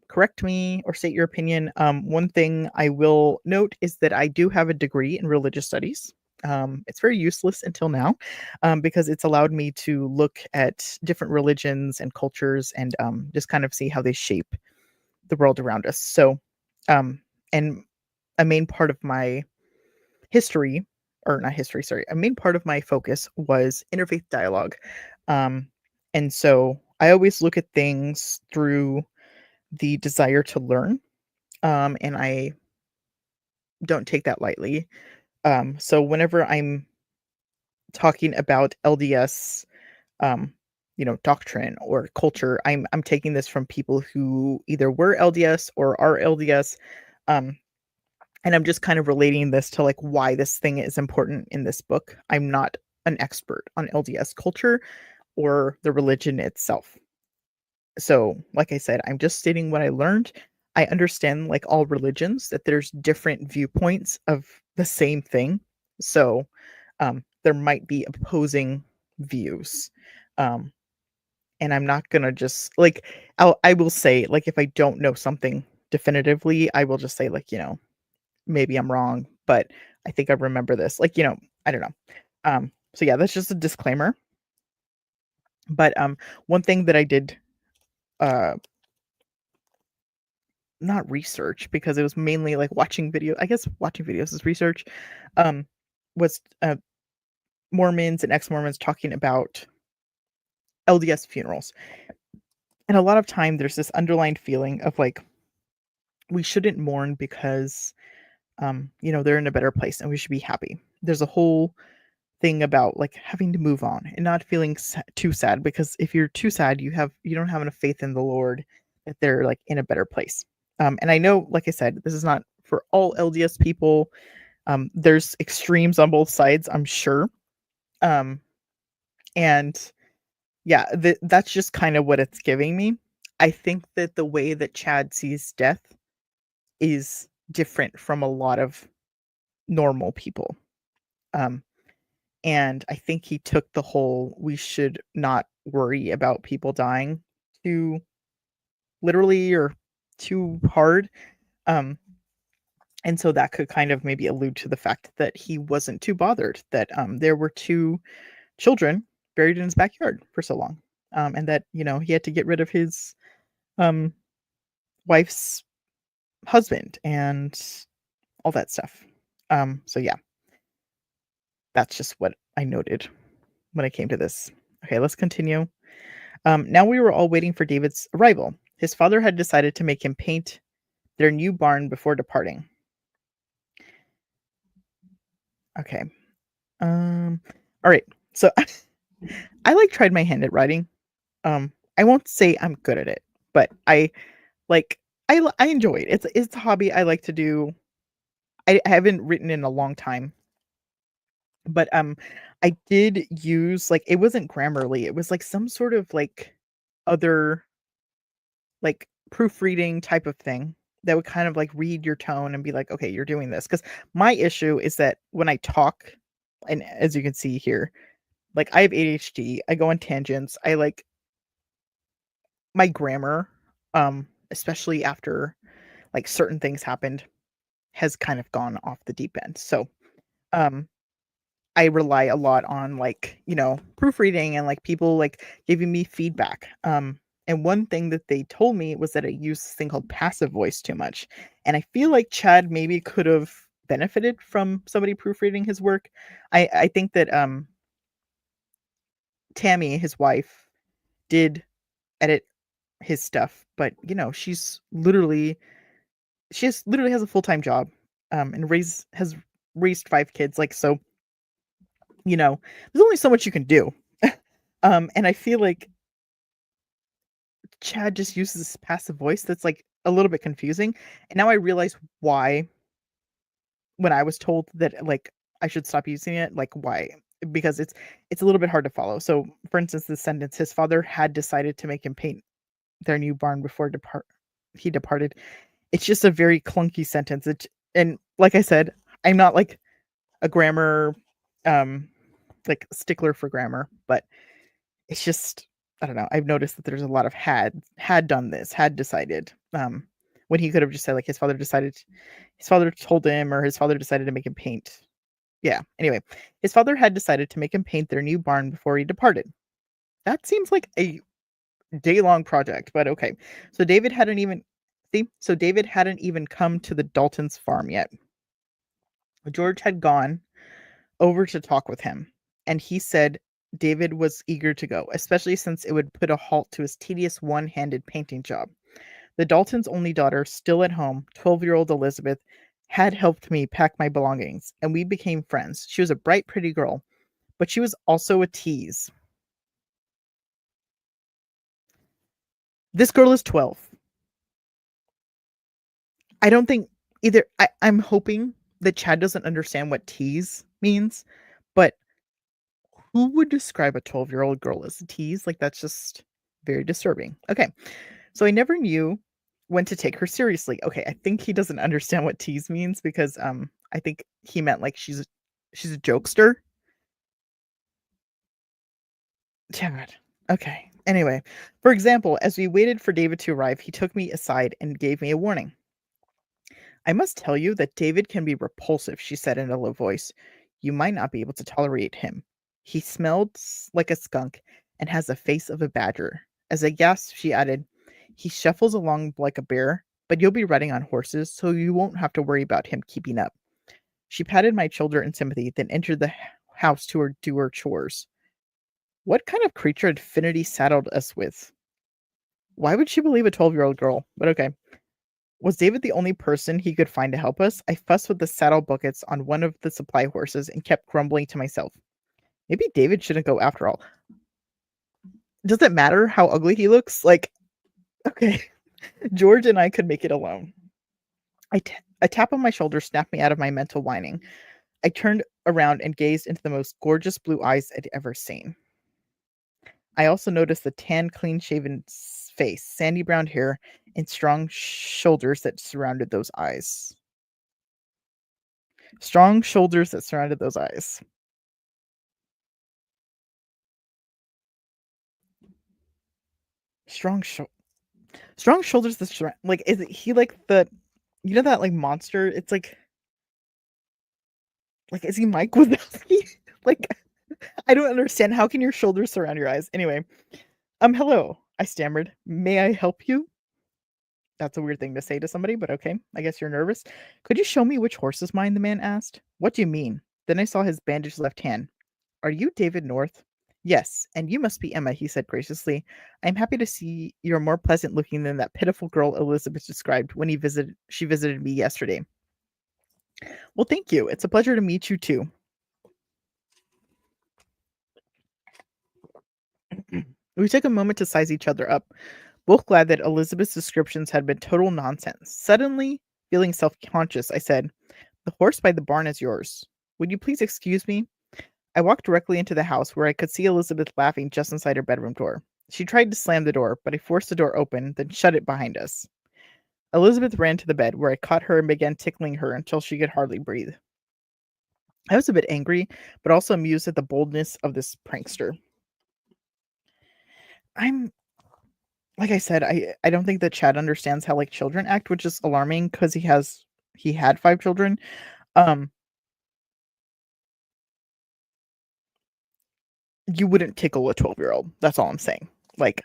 correct me or state your opinion. One thing I will note is that I do have a degree in religious studies. It's very useless until now, because it's allowed me to look at different religions and cultures and just kind of see how they shape the world around us. So, and a main part of my history, or not history, sorry, a main part of my focus was interfaith dialogue. Um, and so I always look at things through the desire to learn, and I don't take that lightly. So whenever I'm talking about LDS, um, doctrine or culture, I'm taking this from people who either were LDS or are LDS, um, and I'm just kind of relating this to like why this thing is important in this book. I'm not an expert on LDS culture or the religion itself. So, like I said, I'm just stating what I learned. I understand, like all religions, that there's different viewpoints of the same thing. So, there might be opposing views. Um, and I'm not gonna just like I will say, like, if I don't know something definitively, I will just say, like, maybe I'm wrong, but I think I remember this. Like, I don't know. So yeah, that's just a disclaimer. But one thing that I did uh not research, because it was mainly like watching video. I guess watching videos is research. Um was Mormons and ex-Mormons talking about LDS funerals. And a lot of time there's this underlying feeling of like we shouldn't mourn because they're in a better place and we should be happy. There's a whole thing about like having to move on and not feeling too sad, because if you're too sad, you don't have enough faith in the Lord that they're like in a better place. And I know, like I said, this is not for all LDS people. There's extremes on both sides, I'm sure. Um, and Yeah, that's just kind of what it's giving me. I think that the way that Chad sees death is different from a lot of normal people. Um, and I think he took the whole "we should not worry about people dying" too literally or too hard. Um, and so that could kind of maybe allude to the fact that he wasn't too bothered that there were two children buried in his backyard for so long. And that, he had to get rid of his um, wife's husband and all that stuff. So yeah, that's just what I noted when I came to this. Okay, let's continue. Now we were all waiting for David's arrival. His father had decided to make him paint their new barn before departing. Okay. Um, all right. So I like tried my hand at writing. I won't say I'm good at it, but like I enjoy it. It's a hobby I like to do. I haven't written in a long time, but I did use like it wasn't Grammarly. It was like some sort of like other like proofreading type of thing that would kind of like read your tone and be like, okay, you're doing this. Because my issue is that when I talk, and as you can see here, like I have ADHD, I go on tangents. I like my grammar, especially after like certain things happened, has kind of gone off the deep end. So um I rely a lot on like, proofreading and like people like giving me feedback. And one thing that they told me was that I use this thing called passive voice too much. And I feel like Chad maybe could have benefited from somebody proofreading his work. I think that Tammy, his wife, did edit his stuff, but she literally has a full-time job, and has raised 5 kids, like, so, there's only so much you can do. And I feel like Chad just uses this passive voice that's, like, a little bit confusing, and now I realize why when I was told that, like, I should stop using it, like, why. Because it's a little bit hard to follow. So, for instance, this sentence, "His father had decided to make him paint their new barn before he departed." It's just a very clunky sentence. And like I said, I'm not, like, a grammar, um, like, stickler for grammar, but it's just I don't know. I've noticed that there's a lot of had done this, had decided, when he could have just said, like, his father told him or his father decided to make him paint. Yeah, anyway, his father had decided to make him paint their new barn before he departed. That seems like a day-long project, but okay. David hadn't even come to the Daltons' farm yet. George had gone over to talk with him, and he said David was eager to go, especially since it would put a halt to his tedious one-handed painting job. The Daltons' only daughter, still at home, 12-year-old Elizabeth, had helped me pack my belongings, and we became friends. She was a bright, pretty girl, but she was also a tease. This girl is 12. I don't think either. I'm hoping that Chad doesn't understand what tease means, but who would describe a 12-year-old girl as a tease? Like, that's just very disturbing. Okay. So I never knew when to take her seriously. Okay, I think he doesn't understand what tease means because I think he meant like she's a jokester. Damn it. Okay. Anyway, for example, as we waited for David to arrive, he took me aside and gave me a warning. "I must tell you that David can be repulsive," she said in a low voice. "You might not be able to tolerate him. He smells like a skunk and has the face of a badger." As I gasped, she added, "He shuffles along like a bear, but you'll be riding on horses, so you won't have to worry about him keeping up." She patted my shoulder in sympathy, then entered the house to do her chores. What kind of creature had Finity saddled us with? Why would she believe a 12-year-old girl? But okay. Was David the only person he could find to help us? I fussed with the saddle buckets on one of the supply horses and kept grumbling to myself. Maybe David shouldn't go after all. Does it matter how ugly he looks? Like, okay, George and I could make it alone. A tap on my shoulder snapped me out of my mental whining. I turned around and gazed into the most gorgeous blue eyes I'd ever seen. I also noticed the tan, clean-shaven face, sandy brown hair, and strong shoulders that surrounded those eyes. Strong shoulders that surrounded those eyes. Strong shou strong shoulders that like, is it he like the you know that, like, monster? It's like, is he Mike Wazowski? Like, I don't understand. How can your shoulders surround your eyes? Anyway, hello, I stammered. May I help you? That's a weird thing to say to somebody, but okay. I guess you're nervous. Could you show me which horse is mine? The man asked. What do you mean? Then I saw his bandaged left hand. Are you David North? Yes, and you must be Emma, he said graciously. I am happy to see you're more pleasant looking than that pitiful girl Elizabeth described when she visited me yesterday. Well, thank you. It's a pleasure to meet you too. We took a moment to size each other up, both glad that Elizabeth's descriptions had been total nonsense. Suddenly, feeling self conscious, I said, The horse by the barn is yours. Would you please excuse me? I walked directly into the house where I could see Elizabeth laughing just inside her bedroom door. She tried to slam the door, but I forced the door open, then shut it behind us. Elizabeth ran to the bed where I caught her and began tickling her until she could hardly breathe. I was a bit angry, but also amused at the boldness of this prankster. I'm like I said, I don't think that Chad understands how like children act, which is alarming because he had 5 children. Um, you wouldn't tickle a 12-year-old. That's all I'm saying. Like,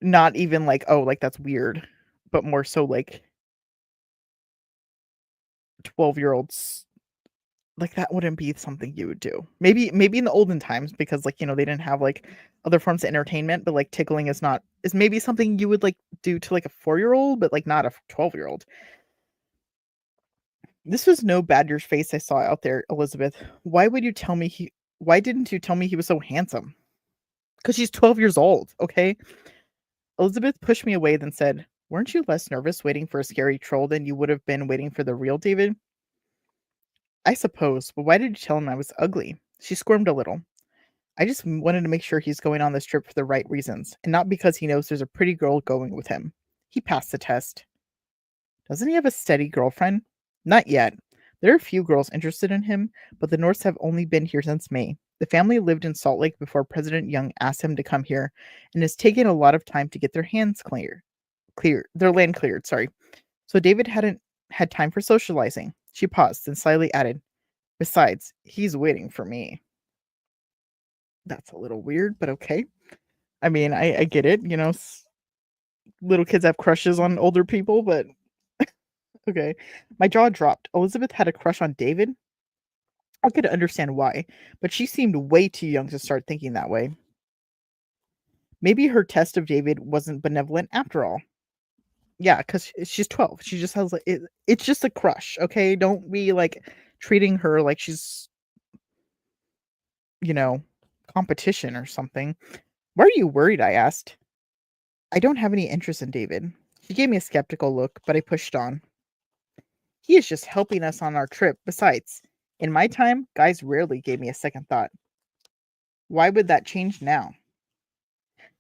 not even like, oh, like that's weird, but more so like 12-year-olds, like that wouldn't be something you would do. Maybe in the olden times because like, they didn't have like other forms of entertainment, but like tickling is maybe something you would like do to like a 4-year-old, but like not a 12-year-old. This was no badger's face I saw out there, Elizabeth. Why didn't you tell me he was so handsome? Because she's 12 years old, okay? Elizabeth pushed me away, then said, Weren't you less nervous waiting for a scary troll than you would have been waiting for the real David? I suppose, but why did you tell him I was ugly? She squirmed a little. I just wanted to make sure he's going on this trip for the right reasons, and not because he knows there's a pretty girl going with him. He passed the test. Doesn't he have a steady girlfriend? Not yet. There are a few girls interested in him, but the Norths have only been here since May. The family lived in Salt Lake before President Young asked him to come here, and it's taken a lot of time to get their their land cleared, sorry. So David hadn't had time for socializing. She paused, then slyly added, Besides, he's waiting for me. That's a little weird, but okay. I mean, I get it, little kids have crushes on older people, but okay. My jaw dropped. Elizabeth had a crush on David? I could understand why, but she seemed way too young to start thinking that way. Maybe her test of David wasn't benevolent after all. Yeah, because she's 12. She just has it's just a crush, okay? Don't be like treating her like she's, you know, competition or something. Why are you worried? I asked. I don't have any interest in David. She gave me a skeptical look, but I pushed on. He is just helping us on our trip. Besides, in my time, guys rarely gave me a second thought. Why would that change now?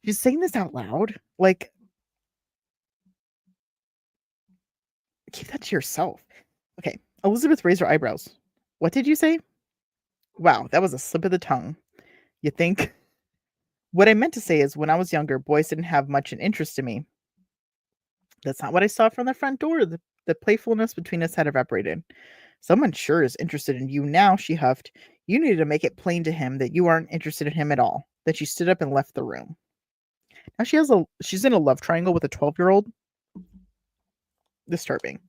She's saying this out loud? Like, keep that to yourself. Okay. Elizabeth raised her eyebrows. What did you say? Wow, that was a slip of the tongue. You think? What I meant to say is when I was younger, boys didn't have much an interest in me. That's not what I saw from the front door. The playfulness between us had evaporated. Someone sure is interested in you now, she huffed. You needed to make it plain to him that you aren't interested in him at all. Then she stood up and left the room. Now she's in a love triangle with a 12-year-old. Disturbing.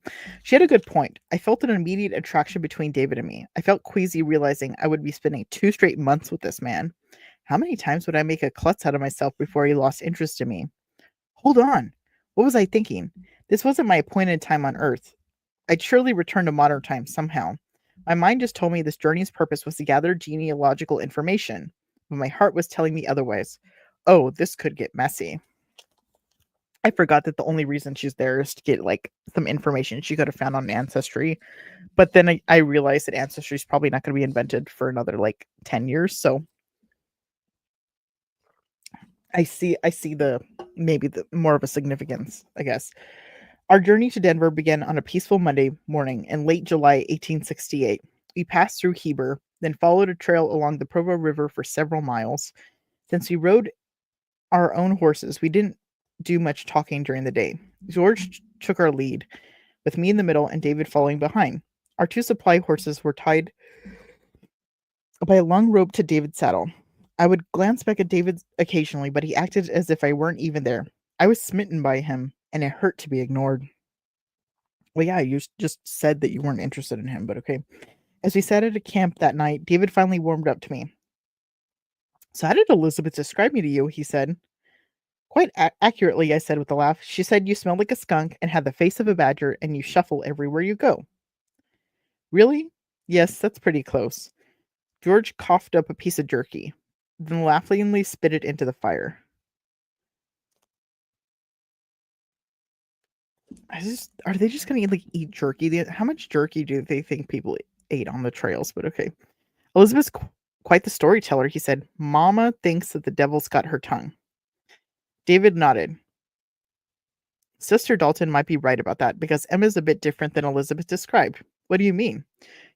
She had a good point. I felt an immediate attraction between David and me. I felt queasy realizing I would be spending 2 straight months with this man. How many times would I make a klutz out of myself before he lost interest in me? Hold on. What was I thinking? This wasn't my appointed time on Earth. I'd surely return to modern times somehow. My mind just told me this journey's purpose was to gather genealogical information, but my heart was telling me otherwise. Oh, this could get messy. I forgot that the only reason she's there is to get like some information she could have found on Ancestry. But then I realized that Ancestry is probably not going to be invented for another like 10 years. So I see the maybe the more of a significance, I guess. Our journey to Denver began on a peaceful Monday morning in late July 1868. We passed through Heber, then followed a trail along the Provo River for several miles. Since we rode our own horses, we didn't do much talking during the day. George took our lead, with me in the middle and David following behind. Our two supply horses were tied by a long rope to David's saddle. I would glance back at David occasionally, but he acted as if I weren't even there. I was smitten by him, and it hurt to be ignored. Well, yeah, you just said that you weren't interested in him, but okay. As we sat at a camp that night, David finally warmed up to me. So, how did Elizabeth describe me to you? He said. Quite accurately, I said with a laugh. She said you smelled like a skunk and had the face of a badger, and you shuffle everywhere you go. Really? Yes, that's pretty close. George coughed up a piece of jerky, then laughingly spit it into the fire. Are they just gonna eat jerky? How much jerky do they think people ate on the trails? But okay. Elizabeth's quite the storyteller, he said. Mama thinks that the devil's got her tongue. David nodded. Sister Dalton might be right about that, because Emma's a bit different than Elizabeth described. What do you mean?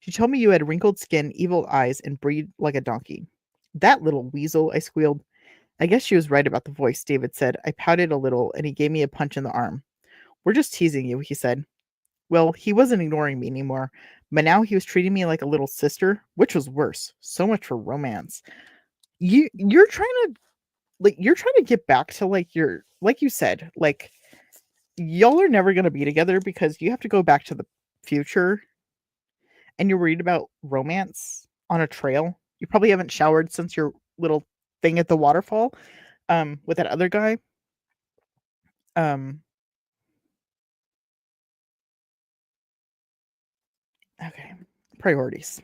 She told me you had wrinkled skin, evil eyes, and breathed like a donkey. That little weasel, I squealed. I guess she was right about the voice, David said. I pouted a little, and he gave me a punch in the arm. We're just teasing you, he said. Well, he wasn't ignoring me anymore, but now he was treating me like a little sister, which was worse. So much for romance. You're trying to get back to your like you said, y'all are never gonna be together because you have to go back to the future and you're worried about romance on a trail. You probably haven't showered since your little thing at the waterfall, with that other guy. Um, okay. Priorities.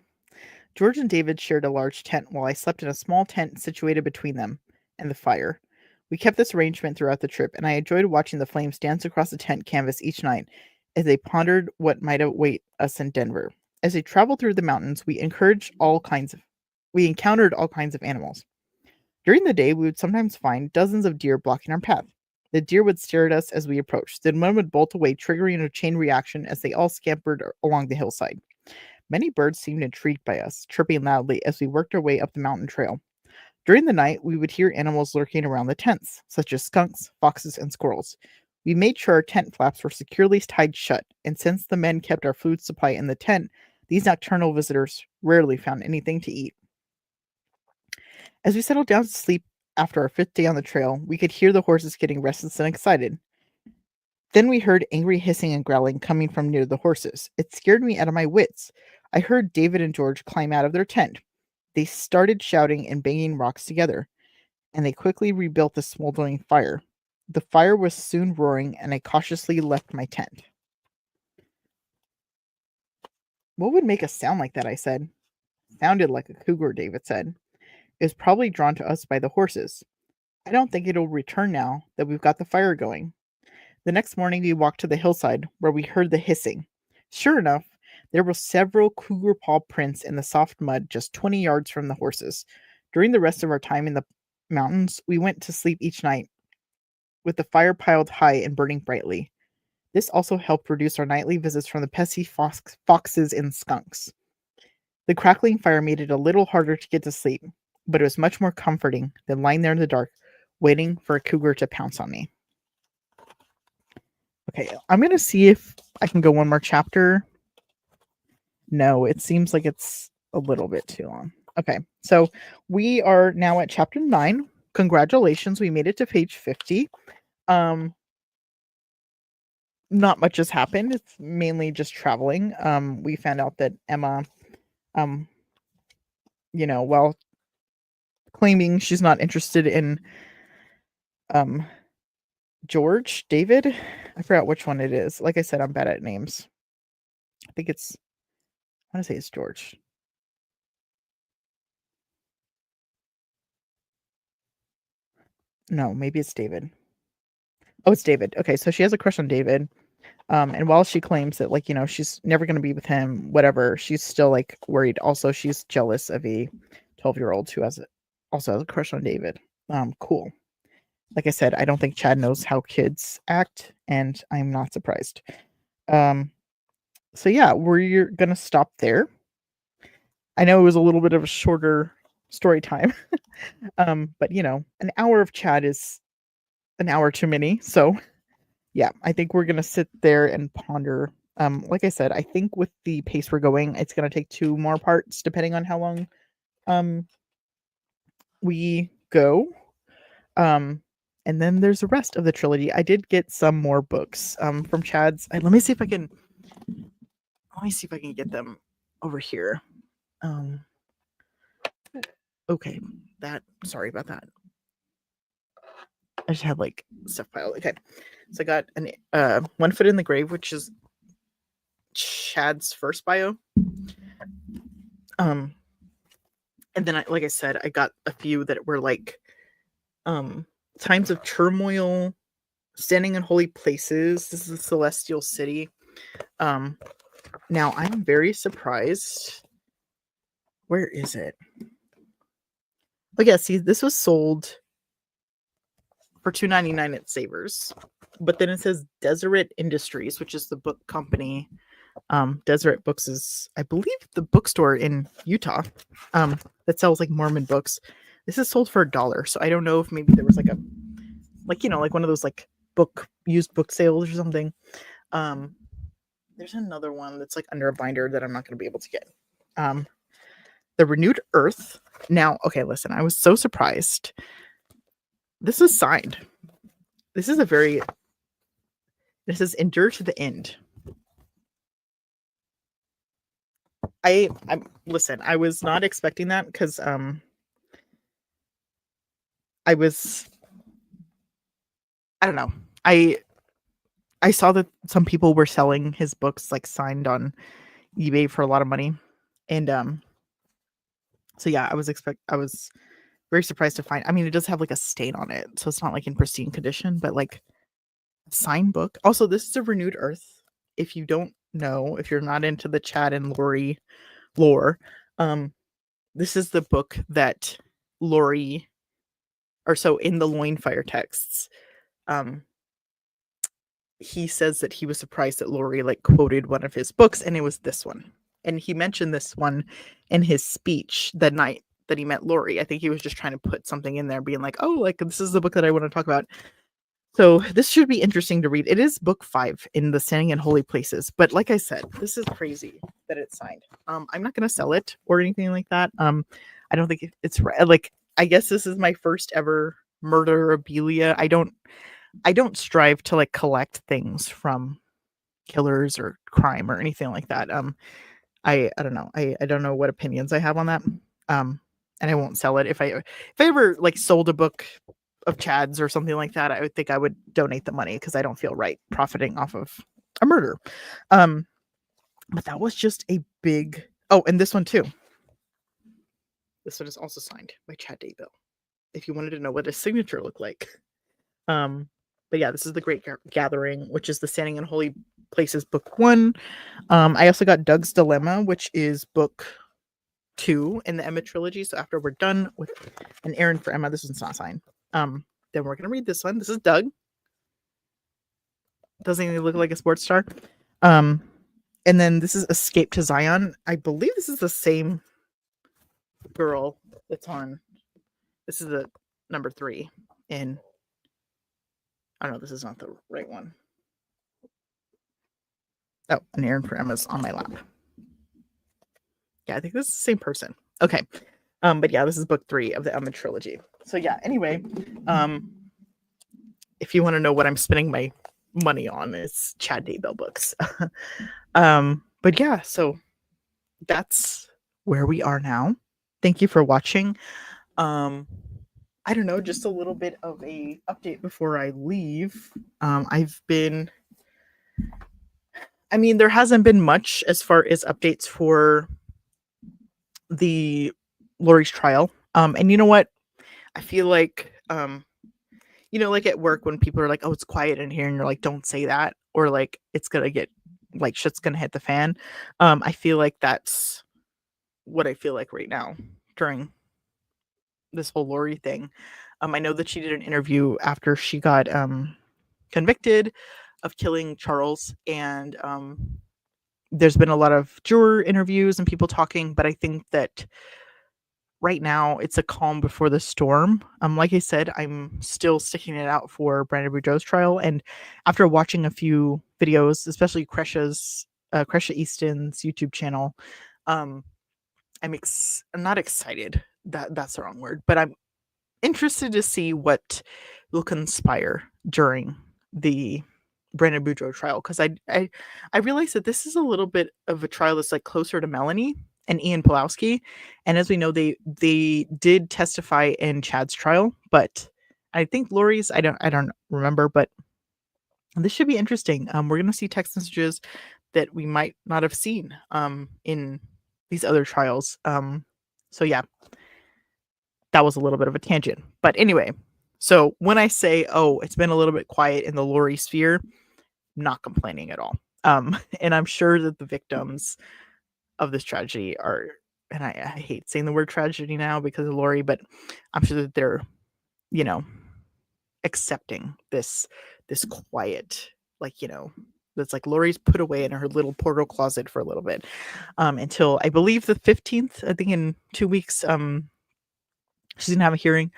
George and David shared a large tent while I slept in a small tent situated between them and the fire. We kept this arrangement throughout the trip, and I enjoyed watching the flames dance across the tent canvas each night as they pondered what might await us in Denver. As they traveled through the mountains, we encountered all kinds of animals. During the day, we would sometimes find dozens of deer blocking our path. The deer would stare at us as we approached, then one would bolt away, triggering a chain reaction as they all scampered along the hillside. Many birds seemed intrigued by us, chirping loudly as we worked our way up the mountain trail. During the night, we would hear animals lurking around the tents, such as skunks, foxes, and squirrels. We made sure our tent flaps were securely tied shut, and since the men kept our food supply in the tent, these nocturnal visitors rarely found anything to eat. As we settled down to sleep after our fifth day on the trail, we could hear the horses getting restless and excited. Then we heard angry hissing and growling coming from near the horses. It scared me out of my wits. I heard David and George climb out of their tent. They started shouting and banging rocks together, and they quickly rebuilt the smoldering fire. The fire was soon roaring, and I cautiously left my tent. What would make a sound like that? I said. Sounded like a cougar, David said. It was probably drawn to us by the horses. I don't think it'll return now that we've got the fire going. The next morning, we walked to the hillside where we heard the hissing. Sure enough, there were several cougar paw prints in the soft mud just 20 yards from the horses. During the rest of our time in the mountains, we went to sleep each night with the fire piled high and burning brightly. This also helped reduce our nightly visits from the pesky foxes and skunks. The crackling fire made it a little harder to get to sleep, but it was much more comforting than lying there in the dark, waiting for a cougar to pounce on me. Okay, I'm going to see if I can go one more chapter. No, it seems like it's a little bit too long. Okay, so we are now at chapter 9. Congratulations, we made it to page 50. Not much has happened. It's mainly just traveling. We found out that Emma, while claiming she's not interested in David, I forgot which one it is. Like I said, I'm bad at names. I think I want to say it's George. No, maybe it's David. Oh, it's David. Okay, so she has a crush on David. And while she claims that, she's never going to be with him, whatever, she's still, worried. Also, she's jealous of a 12-year-old who also has a crush on David. Cool. like I said, I don't think Chad knows how kids act, and I'm not surprised. Um, so yeah, we're gonna stop there. I know it was a little bit of a shorter story time, but an hour of Chad is an hour too many. So yeah, I think we're gonna sit there and ponder. Like I said, I think with the pace we're going, it's gonna take 2 more parts, depending on how long um we go. Um, and then there's the rest of the trilogy. I did get some more books from Chad's. Let me see if I can get them over here. Um, okay, sorry about that. I just had like stuff piled. Okay, so I got an One Foot in the Grave, which is Chad's first bio. And then like I said, I got a few that were like Times of Turmoil, Standing in Holy Places. This is the Celestial City. Now I'm very surprised. Where is it? Oh yeah, see, this was sold for $2.99 at Savers, but then it says Deseret Industries, which is the book company. Deseret Books is, I believe, the bookstore in Utah that sells like Mormon books. This is sold for $1, so I don't know if maybe there was like one of those like used book sales or something. There's another one that's like under a binder that I'm not going to be able to get. The Renewed Earth. Now, okay, listen, I was so surprised. This is signed. This is Endure to the End. Listen, I was not expecting that because I don't know. I saw that some people were selling his books like signed on eBay for a lot of money. And so yeah, I was very surprised to find. I mean, it does have like a stain on it, so it's not like in pristine condition, but like a signed book. Also, this is a Renewed Earth. If you don't know, if you're not into the Chad and Lori lore, this is the book that Lori, or so in the Loinfire texts, he says that he was surprised that Lori like quoted one of his books, and it was this one. And he mentioned this one in his speech that night that he met Lori. I think he was just trying to put something in there, being like, "Oh, like this is the book that I want to talk about." So this should be interesting to read. It is book 5 in the Standing in Holy Places, but like I said, this is crazy that it's signed. I'm not gonna sell it or anything like that. I don't think it's like, I guess this is my first ever murderabilia. I don't strive to like collect things from killers or crime or anything like that. I don't know. I don't know what opinions I have on that. And I won't sell it. If I ever like sold a book of Chad's or something like that, I would think I would donate the money because I don't feel right profiting off of a murder. But that was just a big. Oh, and this one too. This one is also signed by Chad Daybell. If you wanted to know what his signature looked like. But yeah, this is The Great Gathering, which is the Standing in Holy Places book 1. I also got Doug's Dilemma, which is book 2 in the Emma trilogy. So after we're done with An Errand for Emma, this one's not signed. Then we're gonna read this one. This is Doug. Doesn't he look like a sports star? And then this is Escape to Zion. I believe this is the same girl that's on. This is the number 3 in. Oh no, this is not the right one. Oh, An Errand for Emma's on my lap. Yeah, I think this is the same person. Okay. But yeah, this is book 3 of the Emma trilogy. So yeah, anyway, if you want to know what I'm spending my money on, it's Chad Daybell books. But yeah, so that's where we are now. Thank you for watching. I don't know, just a little bit of a update before I leave. There hasn't been much as far as updates for the Lori's trial. And you know what? I feel like, like at work when people are like, "Oh, it's quiet in here," and you're like, "Don't say that," or like, "It's gonna get like shit's gonna hit the fan." I feel like that's what I feel like right now during this whole Lori thing. I know that she did an interview after she got convicted of killing Charles, and there's been a lot of juror interviews and people talking, but I think that right now it's a calm before the storm. Like I said, I'm still sticking it out for Brandon Boudreaux's trial, and after watching a few videos, especially Kresha Easton's YouTube channel, um, I'm not excited. That's the wrong word, but I'm interested to see what will conspire during the Brandon Boudreaux trial, because I realize that this is a little bit of a trial that's like closer to Melanie and Ian Pulowski, and as we know, they did testify in Chad's trial, but I think Lori's I don't remember, but this should be interesting. We're gonna see text messages that we might not have seen in these other trials. So yeah, that was a little bit of a tangent, but anyway. So when I say, oh, it's been a little bit quiet in the Lori sphere, not complaining at all. And I'm sure that the victims of this tragedy are, and I hate saying the word tragedy now because of Lori, but I'm sure that they're, you know, accepting this quiet, like, that's like Lori's put away in her little portal closet for a little bit, until I believe the 15th. I think in 2 weeks, she's gonna have a hearing.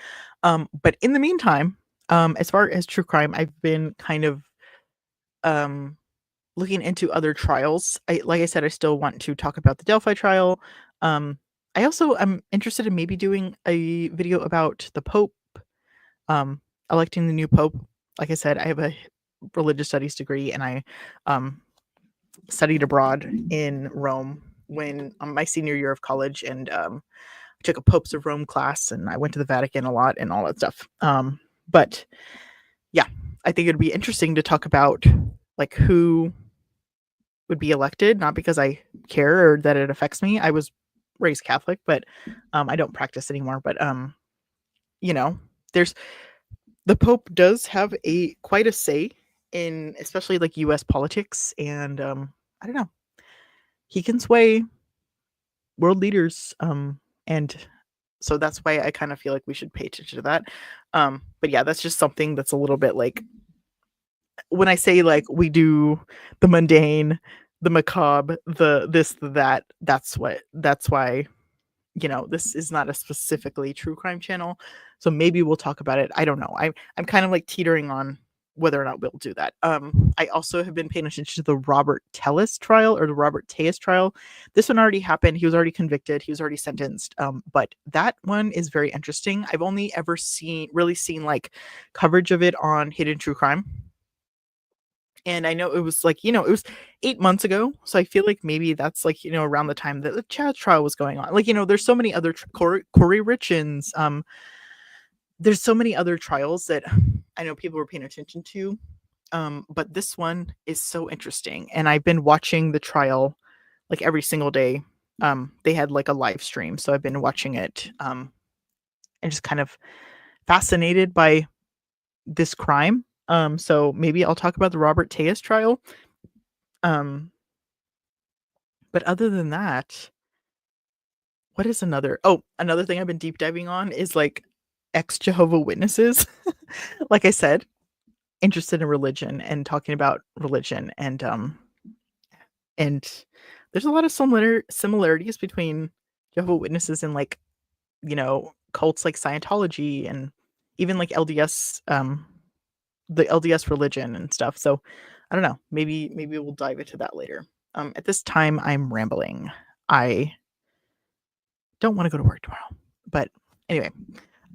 But in the meantime, as far as true crime, I've been kind of um looking into other trials. Like I said, I still want to talk about the Delphi trial. I also am interested in maybe doing a video about the Pope, um, electing the new Pope. Like I said, I have a religious studies degree, and I studied abroad in Rome when my senior year of college, and I took a Popes of Rome class, and I went to the Vatican a lot and all that stuff. But yeah, I think it'd be interesting to talk about like who would be elected, not because I care or that it affects me. I was raised Catholic, but I don't practice anymore. But there's the Pope does have quite a say in especially like US politics, and I don't know. He can sway world leaders, and so that's why I kind of feel like we should pay attention to that. But yeah, that's just something that's a little bit like, when I say like we do the mundane, the macabre, the this, the that, that's why, this is not a specifically true crime channel. So maybe we'll talk about it. I don't know. I'm kind of like teetering on whether or not we'll do that. I also have been paying attention to the Robert Tellis trial, or the Robert Tejas trial. This one already happened. He was already convicted. He was already sentenced. But that one is very interesting. I've only ever seen like coverage of it on Hidden True Crime. And I know it was like, it was 8 months ago. So I feel like maybe that's like, around the time that the Chad trial was going on. Like, there's so many other Corey Richins. There's so many other trials that I know people were paying attention to. But this one is so interesting. And I've been watching the trial like every single day. They had like a live stream. So I've been watching it, and just kind of fascinated by this crime. So maybe I'll talk about the Robert Tejas trial. But other than that, what is another thing I've been deep diving on is like ex-Jehovah Witnesses. Like I said, interested in religion and talking about religion, and there's a lot of similarities between Jehovah Witnesses and like, cults like Scientology and even like LDS, the LDS religion and stuff. So I don't know. Maybe we'll dive into that later. At this time, I'm rambling. I don't want to go to work tomorrow. But anyway,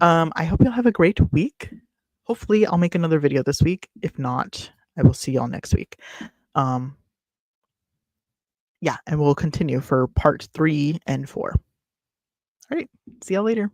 I hope you'll have a great week. Hopefully, I'll make another video this week. If not, I will see y'all next week. Yeah, and we'll continue for part 3 and 4. All right. See y'all later.